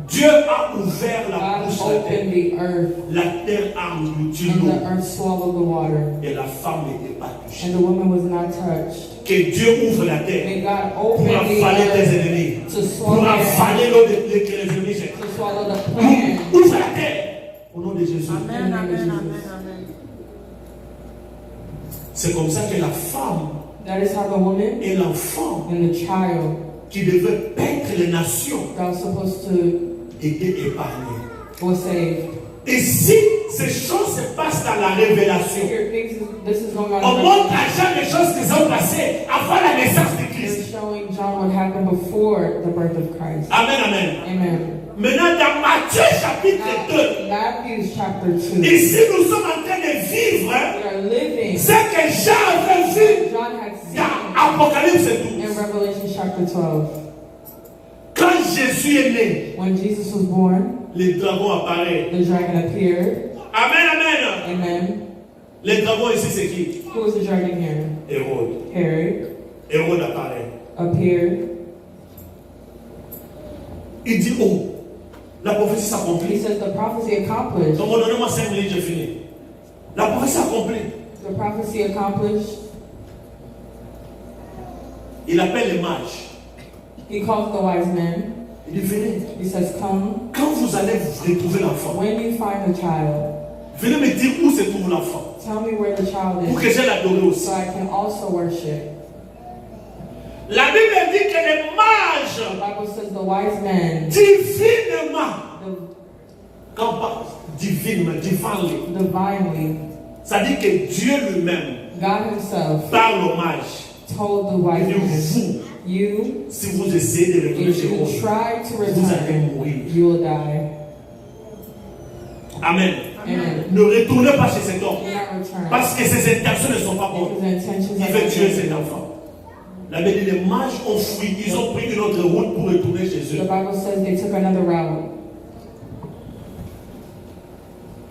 Dieu a ouvert la God bouche de la terre. opened the earth, La terre a englouti and the l'eau. earth swallowed the water, Et la femme n'était pas touchée. and the woman was not touched. Que Dieu ouvre la terre May God pour open the avaler tes earth ennemis. to Pour swallow avaler l'eau que les ennemis jettent. to swallow the plan. Ouvre la terre. Au nom de Jésus. Amen, amen, amen, amen. C'est comme ça que la femme That is how the woman et l'enfant and the child qui devaient paître les nations that was supposed to étaient épargnés. was saved. Et si ces choses se passent dans la révélation, Here, this is going on on. montre à Jean les choses qui sont passées avant la naissance de They're Christ. showing John what happened before the birth of Christ. Amen, amen. Amen. Maintenant, dans Matthieu chapitre 2, Matthew chapter 2. ici nous sommes en train de vivre We are living. ce que Jean avait vu John had seen dans Apocalypse in 12. Revelation chapter 12. Quand Jésus est né, When Jesus was born, le dragon apparaît. the dragon appeared. Amen, amen. Amen. Le dragon ici, c'est qui? Who was the dragon here? Hérode. Herod Hérode apparaît. appeared. Il dit, oh, la prophétie He s'accomplit. says the prophecy accomplished. Donc, donnez-moi 5 minutes, j'ai fini. La prophétie s'accomplit. The prophecy accomplished. Il appelle les mages. He calls the wise men. Il dit, venez. He says, come Quand vous allez retrouver l'enfant, when you find the child. venez me dire où se trouve l'enfant. Tell me where the child Pour que is, j'aille l'adorer aussi. so I can also worship. La Bible dit que les The mages, Bible says the wise men, divinement, the quand on parle divinement, divinely, ça dit que Dieu lui-même God Himself parle aux mages. told the wise Il dit, men, vous, you, si vous essayez de retourner if chez you vous, try to vous allez return, mourir. you will die. Amen. Amen. Ne retournez pas chez cet homme. Do not return. Parce que ses intentions ne sont pas bonnes. His intentions Il are veut tuer not cet enfant. La Bible dit, les mages ont fui. Ils ont pris une autre route pour retourner chez The eux. Bible says they took another route.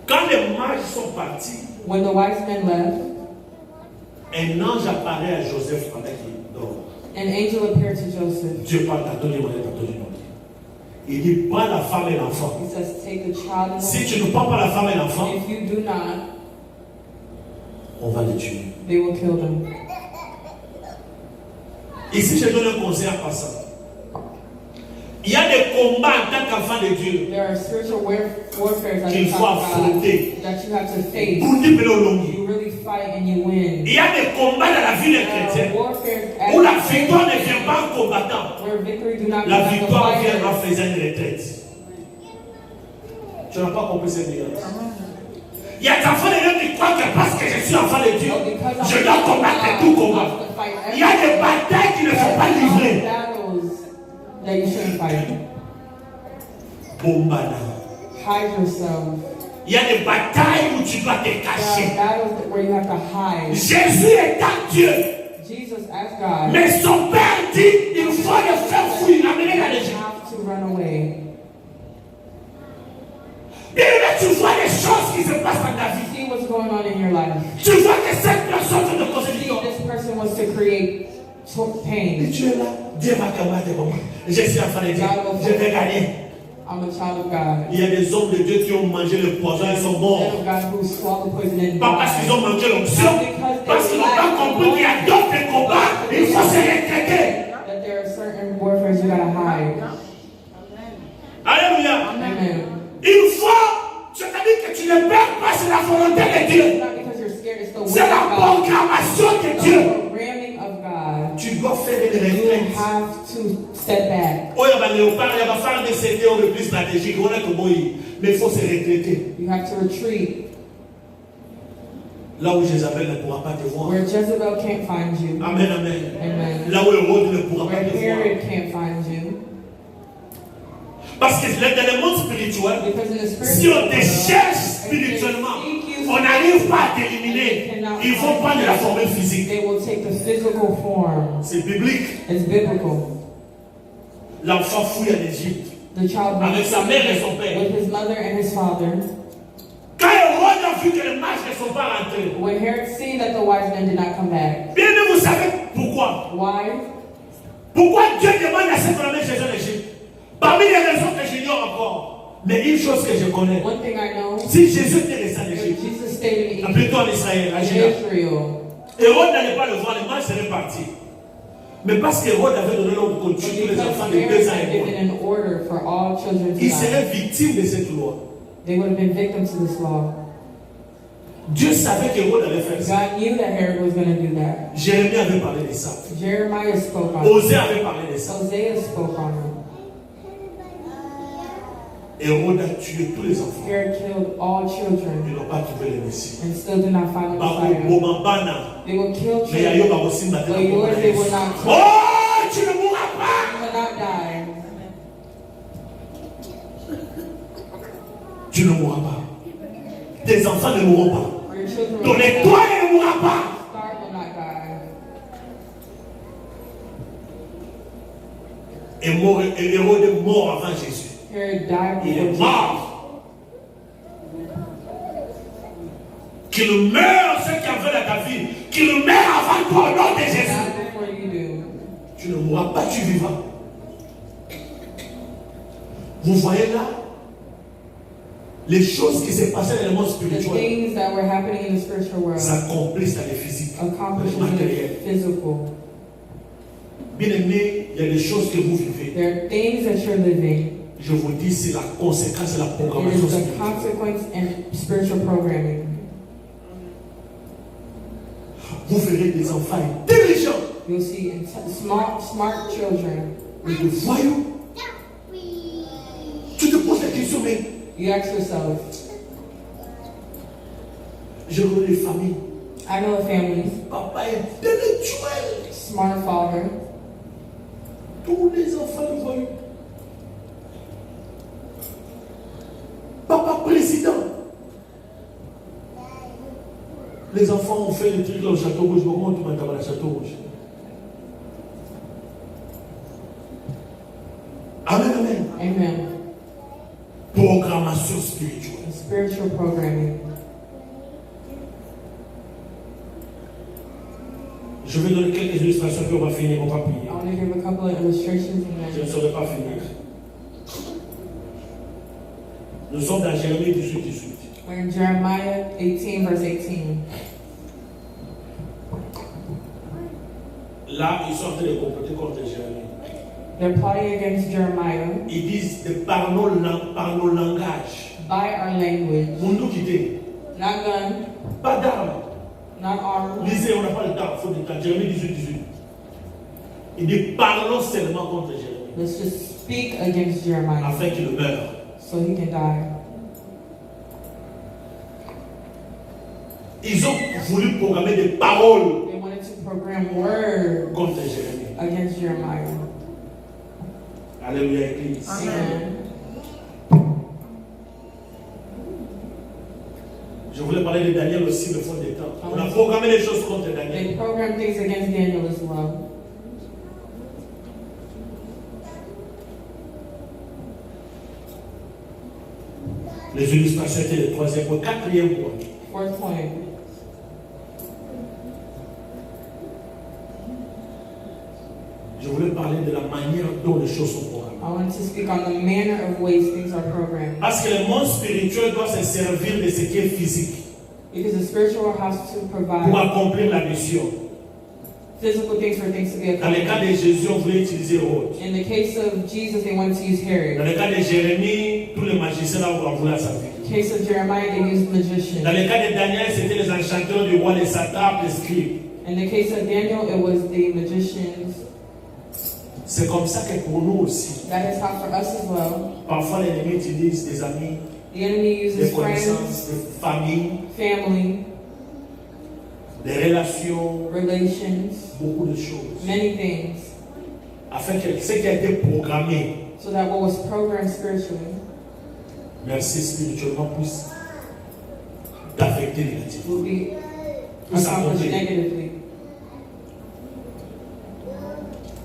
Quand les mages sont partis, When the wise men left, un ange apparaît à Joseph pendant qu'il dort. an angel appeared to Joseph. Dieu parle tantôt du monnaie, tantôt du nom. Il dit, prends la femme et l'enfant. He says, take the child and Si the tu ne prends pas la femme et l'enfant, If you do not, on va le tuer. they will kill them. Ici, je donne un conseil en passant. Il y a des combats en tant qu'enfant de Dieu. There are spiritual warfare that Qu'il you faut have affronter. that you have to face. Pour dire que l'on You really fight and you win. Il y a des combats dans la vie des There chrétiens are warfare où la victoire ne vient pas en combattant. where victory do not La come victoire from the vient en fighter. faisant une retraite. Tu n'as pas compris cette nuance. Il y a des enfants de Dieu qui croient que parce que je suis enfant de Dieu, Oh, because je dois combattre tout combat. Il y a des batailles qui ne sont pas livrées. battles that you shouldn't fight. Bombana. Hide yourself. Il y a des batailles où tu dois te There cacher. are battles where you have to hide. Jésus étant Dieu, Jesus asked God, mais son Père dit il faut le faire fuir, l'amener dans les you gens. have to run away. Et là, tu vois les choses qui se passent dans ta vie. See what's going on in your life. Tu vois que cette personne te conseille. See, this person wants to create Et pain. tu es là, Dieu va combattre pour moi. Je suis enfant de Dieu, je vais gagner. I'm a child of God. Il y a des hommes de Dieu qui ont mangé le poison, ils sont morts. Men of God who swallow poison and Pas parce qu'ils die. ont mangé l'onction, parce qu'ils n'ont pas compris qu'il y a d'autres combats, il faut se retraiter. That there are certain warfares you gotta hide. Alléluia. Amen. Il faut, c'est-à-dire que tu ne perds pas, c'est la volonté de Dieu. It's not because you're scared, it's the will C'est la of God. programmation de It's Dieu. the programming of God. Tu dois faire une You retraite. have to step back. Oh, il y a des léopards, il y a des faire des CD au plus stratégique, on est comme moi, mais il faut se retraiter. You have to retreat. Là où Jézabel ne pourra pas te voir. Where Jezebel can't find you. Amen, amen. Amen. Là où Hérode ne pourra pas Where te voir. Herod can't find you. Parce que dans le monde spirituel, Because in the si on spiritual te world, cherche if they spirituellement, seek you on n'arrive pas à t'éliminer. Ils vont prendre la formule physique. they will take the physical form. C'est biblique. It's biblical. L'enfant fouille en Égypte The child avec sa mère et son père. with his mother and his father. Quand Hérode a vu que les mages ne sont pas rentrés, When Herod seen that the wise men did not come back. bien vous savez pourquoi. Why? Pourquoi Dieu demande à cette famille Jésus en Égypte? Parmi les raisons que j'ignore encore, mais une chose que je connais. One thing I know, Si Jésus était resté en if Égypte, Jesus stayed in Egypt, plutôt en Israël, à in Géna, Israel, Hérode n'allait pas le voir, les mages seraient partis. Mais parce qu'Hérode avait donné l'ordre qu'on tue tous les because enfants de 2 Herod ans had et moins, given an order for all children to il die, serait victime de cette loi. they would have been victims to this law. Dieu savait qu'Hérode allait faire ça. God knew that Herod was going to do that. Jérémie avait parlé de ça. Jeremiah spoke on it. Osée avait parlé de ça. Hosea spoke on it. Hérode a tué tous les enfants. Herod killed all children Ils n'ont pas trouvé le Messie. and still did not find the Bako Messiah. bomambana. They will kill Mais Yayo children, Barosim n'a but yours they will not kill. Oh, tu ne mourras pas. You will not die. Tu ne mourras pas. Tes enfants ne mourront pas. Your children Ton will not die. étoile ne mourra pas. Star will not die. Et Hérode est mort avant Jésus. Herod died Il before est Jesus. mort. Qu'il meure ceux qui avaient la David. Qu'il meure avant toi au nom de Jésus. Not before you do. Tu ne mourras pas, tu vivras. Vous voyez là les choses qui se passaient dans le monde The spirituel things that were happening in the spiritual world s'accomplissent dans le physique, dans accomplish le in matériel. the physical. Bien aimé, il y a des choses que vous vivez. There are things that you're living. Je vous dis, c'est la conséquence de la It programmation is the spirituelle. consequence and spiritual programming. Vous verrez des enfants intelligents, You'll see smart children. mais de voyous. Tu te poses la question, mais You ask yourself, je connais des familles. I know a family, Papa est intellectuel. smart father, Tous les enfants de voyous. Papa président. Les enfants ont fait des trucs là au Château Rouge. Comment tu m'as à Château Rouge? Amen, amen. amen. Programmation spirituelle. Spiritual programming. Je vais donner quelques illustrations puis on va finir, on va I prier. want to give a couple of illustrations and Je ne then saurais pas finir. Nous sommes dans Jérémie 18, 18. we're in Jeremiah 18, verse 18. Là, ils sont en train de comploter contre Jérémie. They're plotting against Jeremiah Ils disent par nos langages. by our language. Mundu quitté. Not gun, Pas d'armes. not armed. Lisez, on n'a pas le temps. Il faut du temps. Jérémie 18, 18. Il dit parlons seulement contre Jérémie. Let's just speak against Jeremiah Afin qu'il meure. so he can die. Ils ont voulu programmer des paroles They wanted to program words contre Jérémie. against Jeremiah. Alléluia, Église. Amen. Je voulais parler de Daniel aussi, le fond des temps. On a programmé les choses contre Daniel. They programmed things against Daniel as well. Les illustrations étaient le troisième point. Quatrième point. Fourth point. Je voulais parler de la manière dont les choses sont programmées. I want to speak on the manner of ways things are programmed. Parce que le monde spirituel doit se servir de ce qui est physique Because the spiritual world has to pour provide accomplir la mission. physical things for things to be Dans le cas accomplished. de Jésus, on voulait utiliser Hérode. In the case of Jesus, they wanted to use Dans Herod. le cas de Jérémie, tous les magiciens là ont voulu sa vie. In the case of Jeremiah, they used Dans magicians. le cas de Daniel, c'était les enchanteurs du roi, les satrapes, les scribes. In the case of Daniel, it was the magicians. C'est comme ça que pour nous aussi, That is how for us as well. parfois l'ennemi utilise des amis, The enemy des uses friends, connaissances, des familles family, les relations, relations, beaucoup de choses. many things, Afin que ce qui a été programmé, so that what was programmed spiritually merci spirituellement, puisse t'affecter négativement. will be Puisse accomplished accomplir. negatively.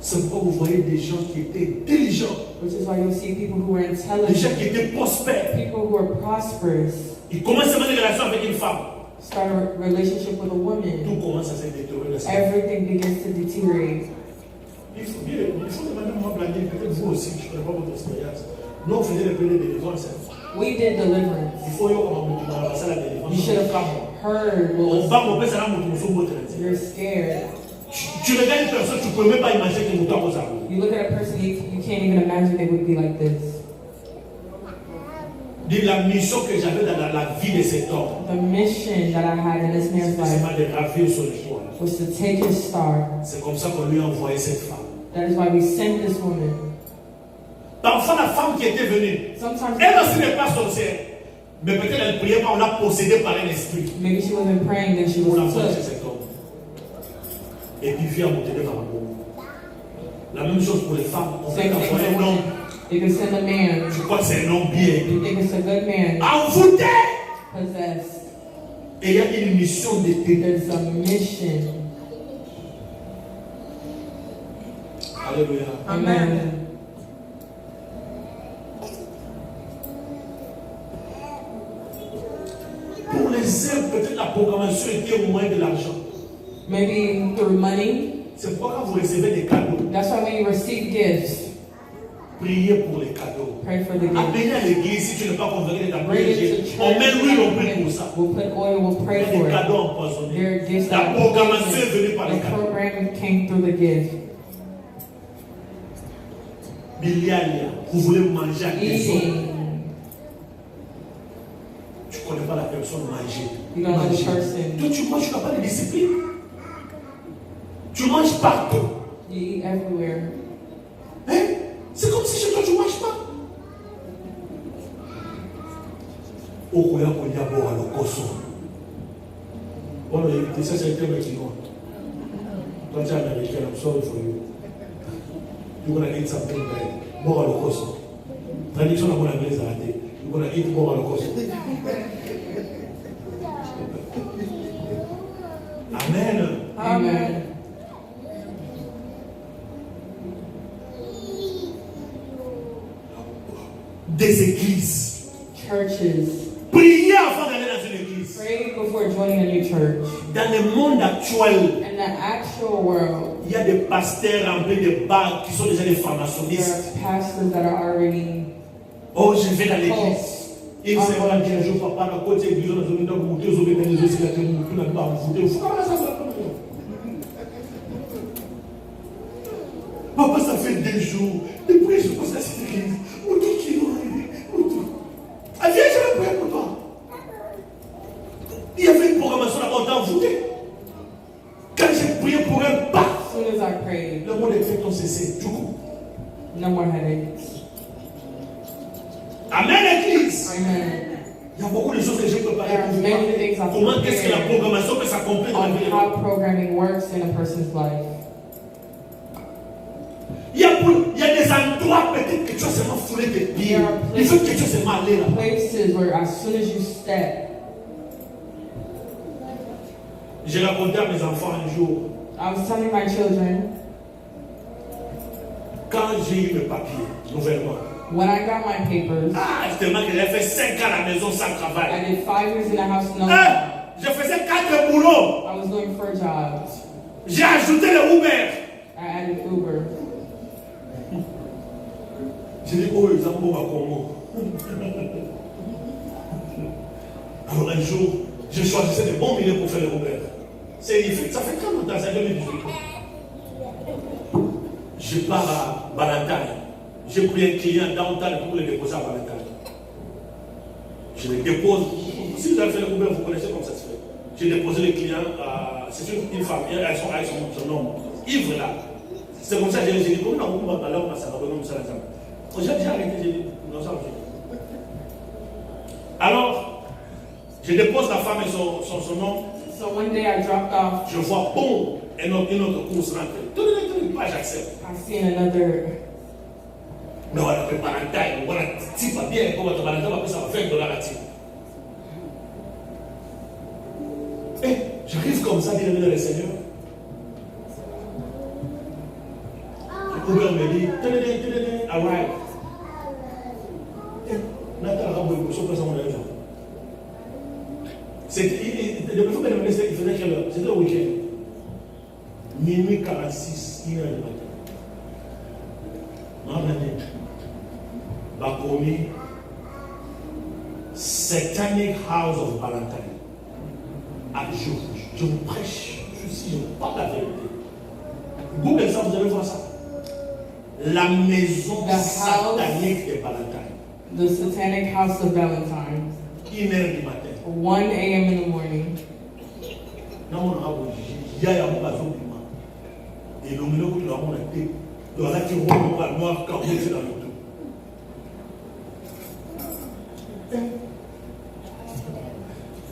C'est pourquoi vous voyez des gens qui étaient intelligents, Which is why you'll see people who are des gens intelligent, qui étaient prospères. people who are prosperous, Ils commencent à avoir des relations avec une femme. start a relationship with a woman. Tout commence à se détériorer. Everything begins to deteriorate. Il faut demander à moi, Blandy, peut-être vous aussi, je ne connais pas votre expérience. Nous, on faisait les prières de délivrance. We did deliverance. Il faut y avoir un la délivrance. You should have heard what On was. va mon père, ça va mon tour. You're scared. Tu regardes une personne, tu ne peux même pas imaginer que nous t'avons ça. You look at a person, you can't even imagine they would be like this. De la mission que j'avais dans la vie de cet homme, The mission that I had in this man's c'est life de gravir sur le toit. was to take his star. C'est comme ça qu'on lui a envoyé cette femme. That is why we sent this woman. Parfois, la femme qui était venue, Sometimes elle aussi n'est pas sorcière. Mais peut-être elle ne priait pas, on l'a possédée par un esprit. maybe she wasn't praying, then she On l'a was envoyé chez took. cet homme. Et puis vient monter dans la boue. La même chose pour les femmes. On peut Same thing envoyer for un homme. women. You can send a man. Je crois que c'est un homme bien. You think it's a good man, Envoûté. possessed. Et il y a une mission de ténèbres. There's a mission. Alléluia. Amen. Pour les hommes, peut-être la programmation était au moins de l'argent. Maybe through money. C'est pourquoi quand vous recevez des cadeaux, That's why when you receive gifts, priez pour les cadeaux. pray for the gift. Amenez à l'église si tu n'es pas convaincu de ta Bring it prière. to church. On met l'huile, on prie pour ça. We'll put oil, we'll pray Il y a for des it. cadeaux empoisonnés. There are gifts La that are programmation est poisonous. venue par les The cadeaux. program came through the gift. Bilialia, vous voulez manger à des autres. Eating. Tu ne connais pas la personne manger. You don't know the Manger. person. Toi, tu manges, tu n'as pas de discipline. Tu manges partout. You eat everywhere. Hein? C'est comme si chez toi, tu ne manges pas. Okoya konya bora lokoso. Bon, écoutez, ça c'est un terme chinois. Toi, tu es américain, I'm sorry for you. You're going to eat something bad. Bora lokoso. Traduction à mon anglais, ça a été. You're going to eat bora lokoso. Amen. Amen. Des églises. Churches. Priez avant d'aller dans une église. Pray before joining a new church. Dans le monde actuel, In the actual world, il y a des pasteurs remplis de bagues qui sont déjà des there formationnistes. are pastors that are already Oh, je vais dans l'église. Il Ah, s'est voilà. dit un jour, papa, dans côté église, on a besoin de monter aux organisés, c'est la télé, tout n'a pas monté. Papa, ça fait 2 jours. Depuis, je pense à cette église. Où tout qui Ah, viens, je vais prier pour toi. Il y avait une programmation là-bas, on t'a envoûté. Quand j'ai prié pour un pas, as soon as I prayed, le monde était ont cessé. Du coup, no more headaches. Amen, l'église. Amen. Il y a beaucoup de choses que j'ai préparées There are pour vous. many things I've Comment est-ce que la prepared programmation peut s'accomplir dans la on vie de how l'homme? programming works in a person's life. Il y a des endroits peut-être que tu as seulement foulé tes pieds. Il faut que tu aies seulement aller là. Places where as soon as you step, J'ai raconté à mes enfants un jour, I was telling my children, quand j'ai eu mes papiers, nouvellement. when I got my papers, Tellement que j'ai fait 5 ans à la maison sans I travail. did 5 years in the house, no job. Je faisais 4 boulots. I was looking for jobs. J'ai ajouté le Uber. I added Uber. J'ai dit, oh, ils ont beau à Congo. Alors un jour, je choisissais des bons milieux pour faire le Uber. Ça fait 30 ans, c'est 2018. Je pars à Valentine. J'ai pris un client downtown pour le déposer à Valentine. Je le dépose. Si vous avez fait le Uber, vous connaissez comment ça se fait. J'ai déposé le client à. C'est une femme, elle a son nom. Yves là. C'est comme ça que j'ai dit, comment on va là, on va s'arrêter, on va s'arrêter. J'ai arrêté, j'ai dit, non, ça va. Alors, je dépose la femme et son nom. So one day I dropped off. Je vois, bon, une autre course rentrée. Tenez, pas j'accepte. I seen another. Mais on a fait Valentine, on a dit pas bien, comment ton Valentine va payer ça $20 à type. Eh, j'arrive comme ça, bien aimé dans le Seigneur. Le Uber me dit, tenez, arrive. Nathan a raboué pour son présent mon argent. Depuis que il faisait quelle heure? C'était le week-end. Minuit 46, 1h du matin. M'amener. Bakomi, Satanic House of Valentine. Ah, je vous prêche, je suis pas la vérité. Google ça, vous allez voir ça. La maison satanique de Valentine. The Satanic House of Valentine. 1h du matin. 1 a.m. in the morning. Non, il y a un bazou qui m'a. Et le milieu où tu as mon été, tu as là qui roule au noir quand vous êtes dans le tout.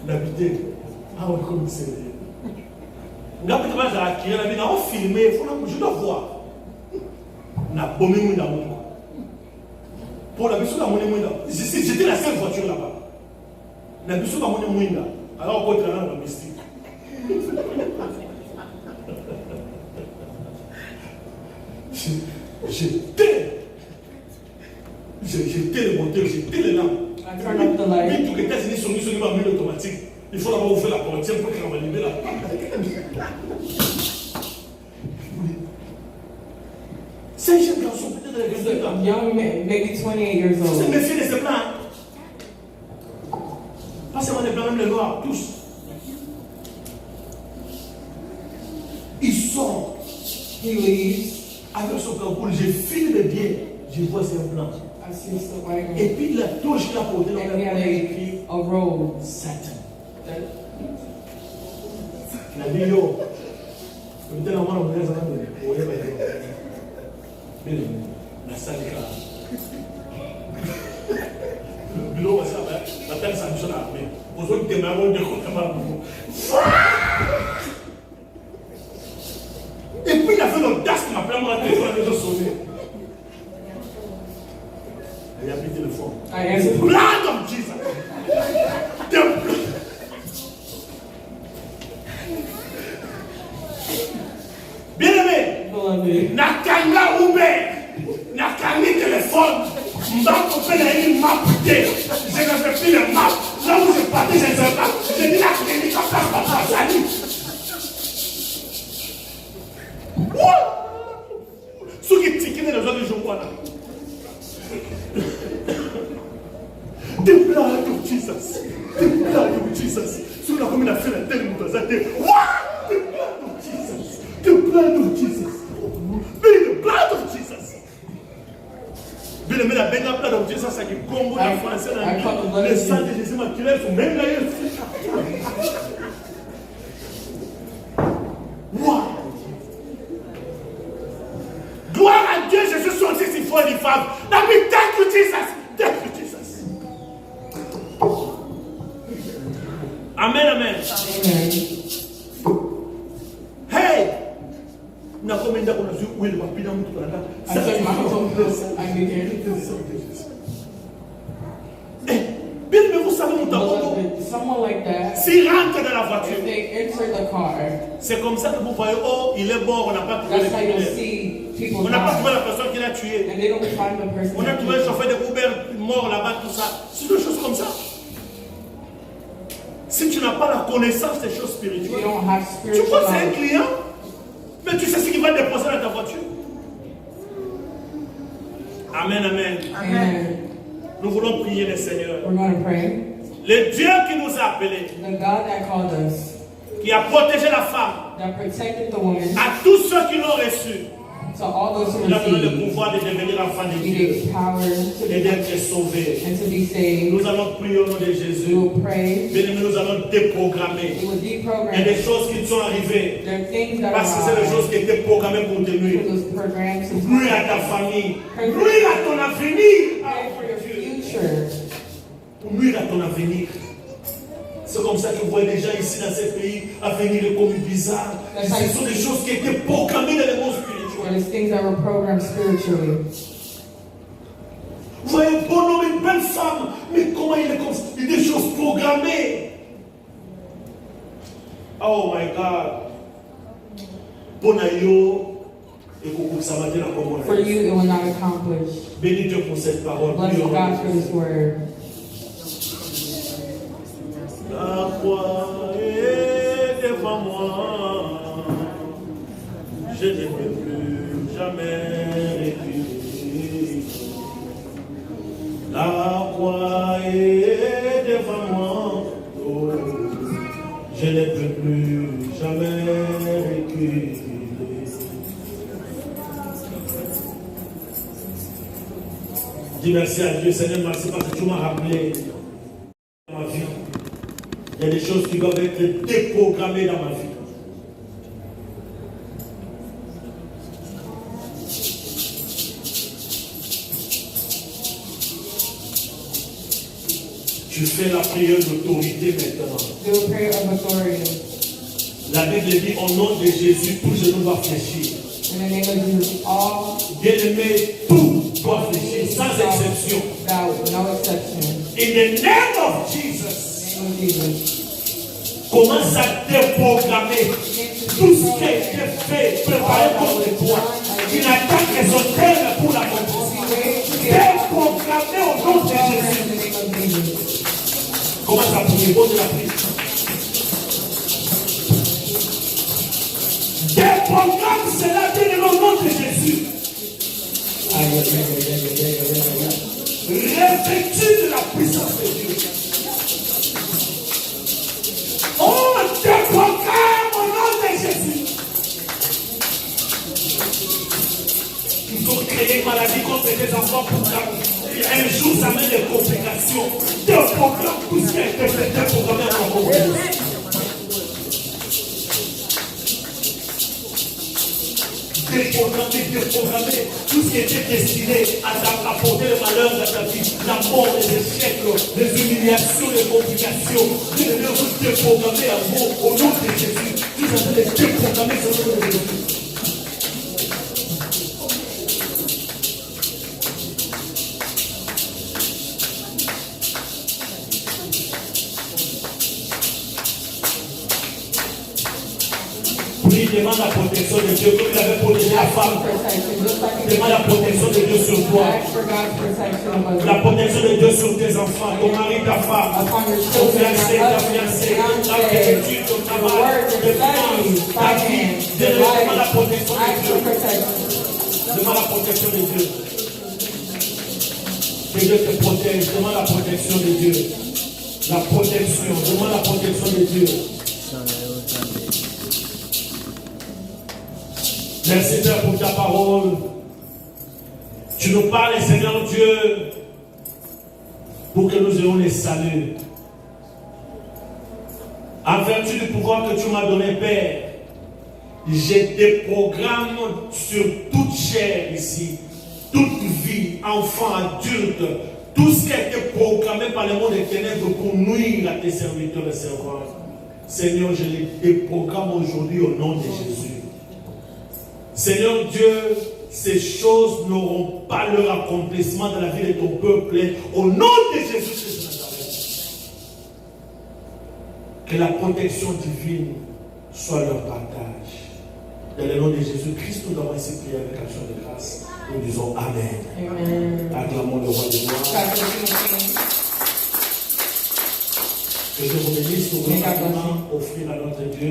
L'habiter. Ah oui, comme c'est. On a peut-être pas acquis, on a filmé, je dois voir. On a bombé mon amour. Pour la mission, j'étais la seule voiture là-bas. La mission, alors on peut être là dans le mystique. J'étais le moteur, j'étais le lampes. I turned off the light. Mais tout que t'as sur une automatique. Il faut d'abord ouvrir la porte pour qu'on va libérer la porte. C'est un jeune garçon, peut-être A young man, maybe 28 years c'est old. méfier de ces plans. Pas seulement les blancs, même les noirs, tous. Ils sortent. He leaves. Avec son plan cool, je filme bien. Je vois ses plans. I see the wagon. Et puis la touche qu'il a portée dans And he la had écrit a robe. Satan. La vie, yo. Peut-être la main, on va dire, la salle est là. Le bureau, ça va. La tête, ça me sonne à l'armée. Aux autres, des marrons, des côtés, et puis il a fait l'audace qui m'appelle moi, la téléphone, de sonner. Il a pris le téléphone. I answered. Blood of Jesus. The blood. Bien-aimé, Beloved. Nakanga Uber, Nakanga téléphone, Mbako fait une map. Je ne fais plus les maps. Là où je partais, je ne sais pas. Je dis la clinique en place, papa, salut. Ceux qui tiquent les autres jours, voilà. The blood of Jesus. The blood of Jesus. Ceux qui ont commis la fête, la telle nous a dit, what? The blood of Jesus. The blood of Jesus. The blood of Jesus. Bien aimé, la belle blood of Jesus, c'est qui Congo, la française, le sang de Jésus m'a tiré sur même la wow. Gloire à Dieu, je suis sorti si fort des femmes. Let me thank you, Jesus. Thank you, Jesus. Amen, amen. Amen. Hey! Na combien d'années on a vu où il va plus dans notre planète? I took my home. I knew him. Bien, mais vous savez, mon tableau, Beloved, someone like that, s'il rentre dans la voiture, if they enter the car, c'est comme ça que vous voyez, oh, il est mort, on n'a pas trouvé that's le how you'll criminel. see people On n'a pas trouvé die. la personne qui l'a tué. And they don't find the person. On a that trouvé le killed chauffeur de Uber mort là-bas, tout ça. C'est des choses comme ça. Si tu n'as pas la connaissance des choses you. You spirituelles, don't have tu spiritual crois que c'est un knowledge. client, mais tu sais ce qu'il va déposer dans ta voiture. Amen, amen. Amen. Nous voulons prier le Seigneur. We're going to pray. Le Dieu qui nous a appelés, The God that called us, qui a protégé la femme, that protected the woman, à tous ceux qui l'ont reçu, to all those who il a donné le received, pouvoir de devenir enfant de He Dieu gave power to et be d'être sauvés. and to be saved. Nous allons prier au nom de We Jésus. will pray. Bien-aimés, nous allons déprogrammer. We will Il y a deprogram. des choses qui sont arrivées There are things that parce que c'est des are choses qui étaient programmées pour te nuire. those programs to Nuire à ta famille, nuire à ton avenir. pray for your future. Pour nuire à ton avenir. C'est C'est comme ça que vous voyez des gens ici dans ces pays à venir les communes bizarres. Ce sont des choses qui étaient programmées dans le monde spirituel. There's things that were programmed spiritually. Vous voyez un bon homme, une belle femme, mais comment il est comme ça? Il y a des choses programmées. Oh my God. Bonayo, et pour ça va dire encore For you, it will not accomplish. Bénis Dieu pour cette parole. Bless God for this word. La croix est devant moi, je ne peux plus jamais reculer. La croix est devant moi, oh, je ne peux plus jamais reculer. Dis merci à Dieu, Seigneur, merci parce que tu m'as rappelé ma vie. Il y a des choses qui doivent être déprogrammées dans ma vie. Tu fais la prière d'autorité maintenant. Do a prayer of authority. La Bible dit au nom de Jésus, tout genou doit fléchir. In the name of Jesus, all Bien-aimé, tout doit fléchir, sans exception. bow, no exception. In the name of Jesus. In the name of Jesus. Commence à déprogrammer tout ce qui a été fait, préparé contre toi. Une attaque ésotérique pour la compétition. Déprogrammer au nom de Jésus. Commence à prier, bon de la prière. Déprogramme cela bien au nom de Jésus. Revêtu de la puissance de Dieu. Oh, déprogramme au nom de Jésus. Ils ont créé une maladie contre des enfants pour ça. Un jour, ça met des complications. Déprogramme tout ce qui a été fait, déprogrammé à la communauté. Déprogrammer tout ce qui était destiné à apporter le malheur dans ta vie, la mort, les échecs, les humiliations, les complications. Dieu veut vous déprogrammer à vous au nom de Jésus. Vous allez les déprogrammer au nom de Jésus. Oui, demande la protection de Dieu, comme il avait protégé la femme. Demande la protection de Dieu sur toi. La protection de Dieu sur tes enfants, ton mari, ta femme, ton fiancé, ta fiancée, ta étude, ton travail, tes finances, ta vie. Demande la protection de Dieu. Demande la protection de Dieu. Que Dieu te protège. Demande la protection de Dieu. La protection. Demande la protection de Dieu. Merci Père pour ta parole. Tu nous parles, Seigneur Dieu, pour que nous ayons les saluts. En vertu du pouvoir que tu m'as donné, Père, j'ai des programmes sur toute chair ici, toute vie, enfant, adulte, tout ce qui a été programmé par le monde des ténèbres pour nuire à tes serviteurs et servantes. Seigneur, je les déprogramme aujourd'hui au nom de Jésus. Seigneur Dieu, ces choses n'auront pas leur accomplissement dans la vie de ton peuple. Au nom de Jésus de Nazareth. Que la protection divine soit leur partage. Dans le nom de Jésus-Christ, nous avons ainsi prié avec action de grâce. Nous disons Amen. Amen. Acclamons le roi de gloire. Que je vous bénisse, nous voulons maintenant offrir à notre Dieu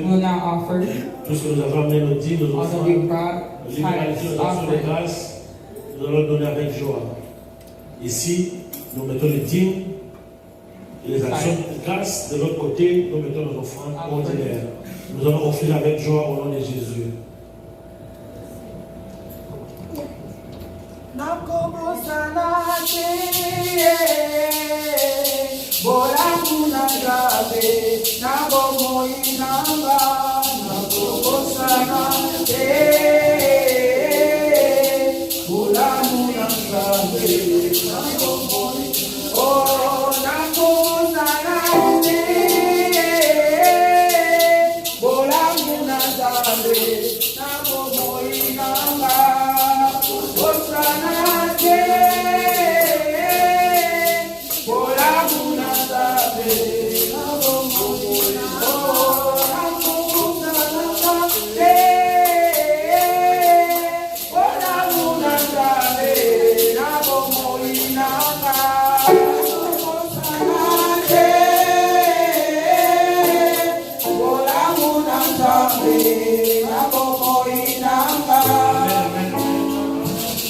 tout ce que nous avons amené nos dîmes, nos offrandes, libéralité, nos actions de grâce, nous allons donner avec joie. Ici, nous mettons les dîmes et les actions de grâce. De l'autre côté, nous mettons nos offrandes ordinaires. Nous allons offrir avec joie au nom de Jésus. Boramuna gabe, na bomo inamba, na bomo sanate. Boramuna gabe, na bomo, oh na bomo sanate.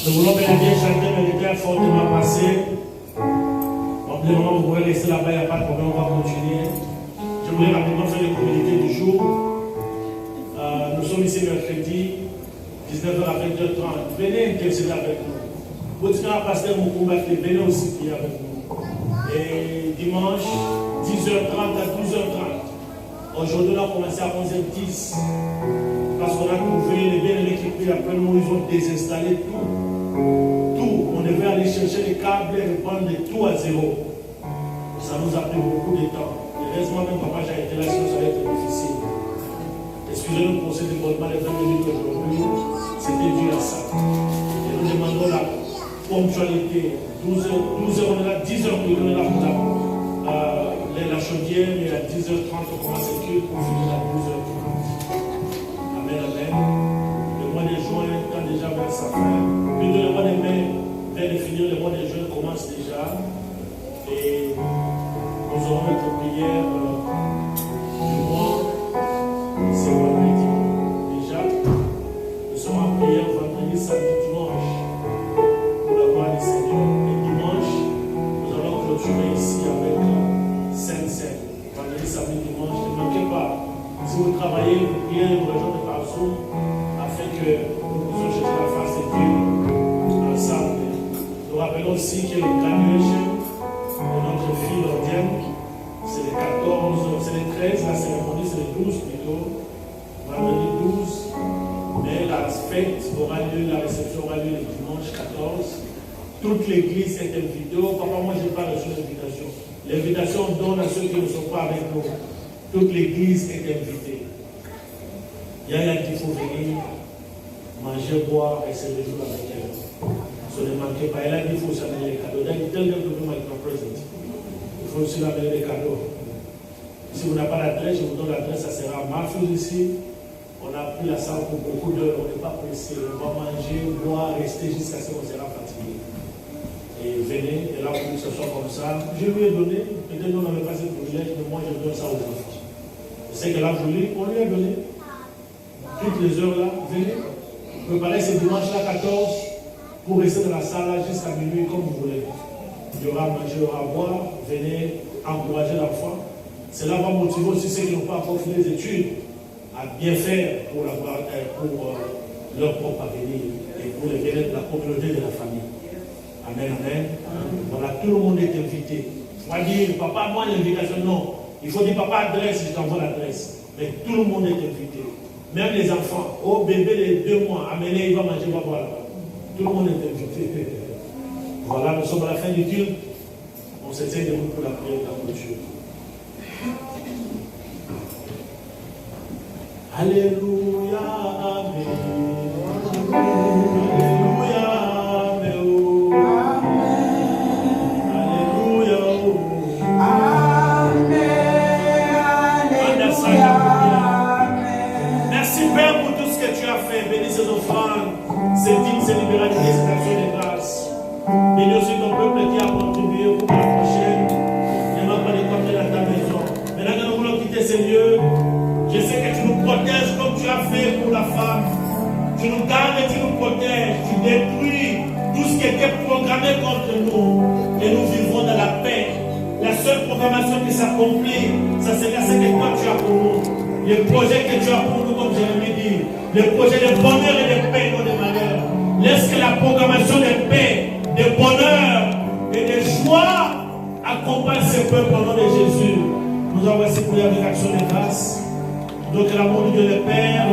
Nous voulons bénir chacun militaire fortement passé. Vous pouvez rester là-bas, il n'y a pas de problème, on va continuer. Je voulais rapidement faire les communiqués du jour. Nous sommes ici mercredi, 19h à 20h30. Venez intercéder avec nous. Vous dites à pasteur Moukoumba, venez aussi prier avec nous. Et dimanche, 10h30 à 12h30. Aujourd'hui, on a commencé à 11h10. Parce qu'on a trouvé les bien-aimés qui prient après nous, ils ont désinstallé tout. On devait aller chercher les câbles et reprendre tout à zéro. Ça nous a pris beaucoup de temps. Heureusement, même papa, j'ai été là, sinon ça va être difficile. Excusez-nous pour ce débordement de 20 minutes aujourd'hui. C'était dû à ça. Et nous demandons la ponctualité. 12h, on est là, 10h, on est là pour la chaudière, et à 10h30, on commence à écrire pour finir à 12h30. Amen, amen. Le mois de juin tend déjà vers sa fin. Plutôt le mois de mai vient de finir, le mois de juin commence déjà. Et nous aurons notre prière du mois. C'est vendredi. Déjà, nous serons en prière vendredi, samedi, dimanche. Pour la gloire du Seigneur. Et dimanche, nous allons clôturer ici avec Sainte-Seine. Vendredi, samedi, dimanche. Ne manquez pas. Si vous travaillez, vous priez, vous rejoignez par Zoom, afin que nous puissions chercher la face de Dieu ensemble. Nous rappelons aussi que le graduation de notre fille Lordienne, c'est le 14, c'est le 13, la cérémonie c'est le 12 plutôt, vendredi 12, mais la fête aura lieu, la réception aura lieu le dimanche 14. Toute l'église est invitée. Oh, papa, moi je n'ai pas reçu l'invitation. L'invitation donne à ceux qui ne sont pas avec nous. Toute l'église est invitée. Il y a qui faut venir manger, boire et se réjouir avec elle. So ne manquez pas. Elle a dit qu'il faut s'amener les cadeaux. Tell them to bring my present. Il faut aussi amener les cadeaux. Si vous n'avez pas l'adresse, je vous donne l'adresse. Ça sera à Marfus ici. On a pris la salle pour beaucoup d'heures. On n'est pas pressé. On va manger, boire, rester jusqu'à ce qu'on sera fatigué. Et venez, et là, pour que ce soit comme ça. Je lui ai donné. Peut-être nous n'avons pas ce privilège, mais moi, je donne ça aux enfants. Je sais qu'elle a voulu, on lui a donné. Toutes les heures là, venez. Préparez ce dimanche-là 14 pour rester dans la salle là jusqu'à minuit comme vous voulez. Il y aura à manger, il y aura à boire. Venez encourager l'enfant. Cela va motiver aussi ceux qui n'ont pas encore fait les études à bien faire pour leur propre avenir et pour le bien-être de la communauté de la famille. Amen, amen. Voilà, tout le monde est invité. On va dire, papa, moi l'invitation, non. Il faut dire, papa, adresse, je t'envoie l'adresse. Mais tout le monde est invité. Même les enfants. Oh, bébé, les 2 mois, amenez, il va manger, il va boire là-bas. Tout le monde est invité. Voilà, nous sommes à la fin du culte. On se tient debout pour la prière de la clôture. Alléluia, amen. Alléluia, amen. Alléluia, amen. Merci Père pour tout ce que tu as fait. Bénis ces offrandes, ces dîmes, ces libéralités, ces actions de grâce. Bénis aussi ton peuple qui a contribué pour la prochaine. Ne m'a pas décompté dans ta maison. Maintenant que nous voulons quitter ces lieux, je sais que tu nous protèges comme tu as fait pour la femme. Tu nous gardes et tu nous protèges. Tu détruis tout ce qui était programmé contre nous. Et nous vivrons dans la paix. La seule programmation qui s'accomplit, ça sera ce que toi tu as pour nous. Le projet que tu as pour nous, comme Jérémie dit. Le projet de bonheur et de paix, non de malheur. Laisse que la programmation de paix, de bonheur et de joie accompagne ce peuple au nom de Jésus. Nous avons ainsi prié avec action de grâce. Donc l'amour de Dieu le Père,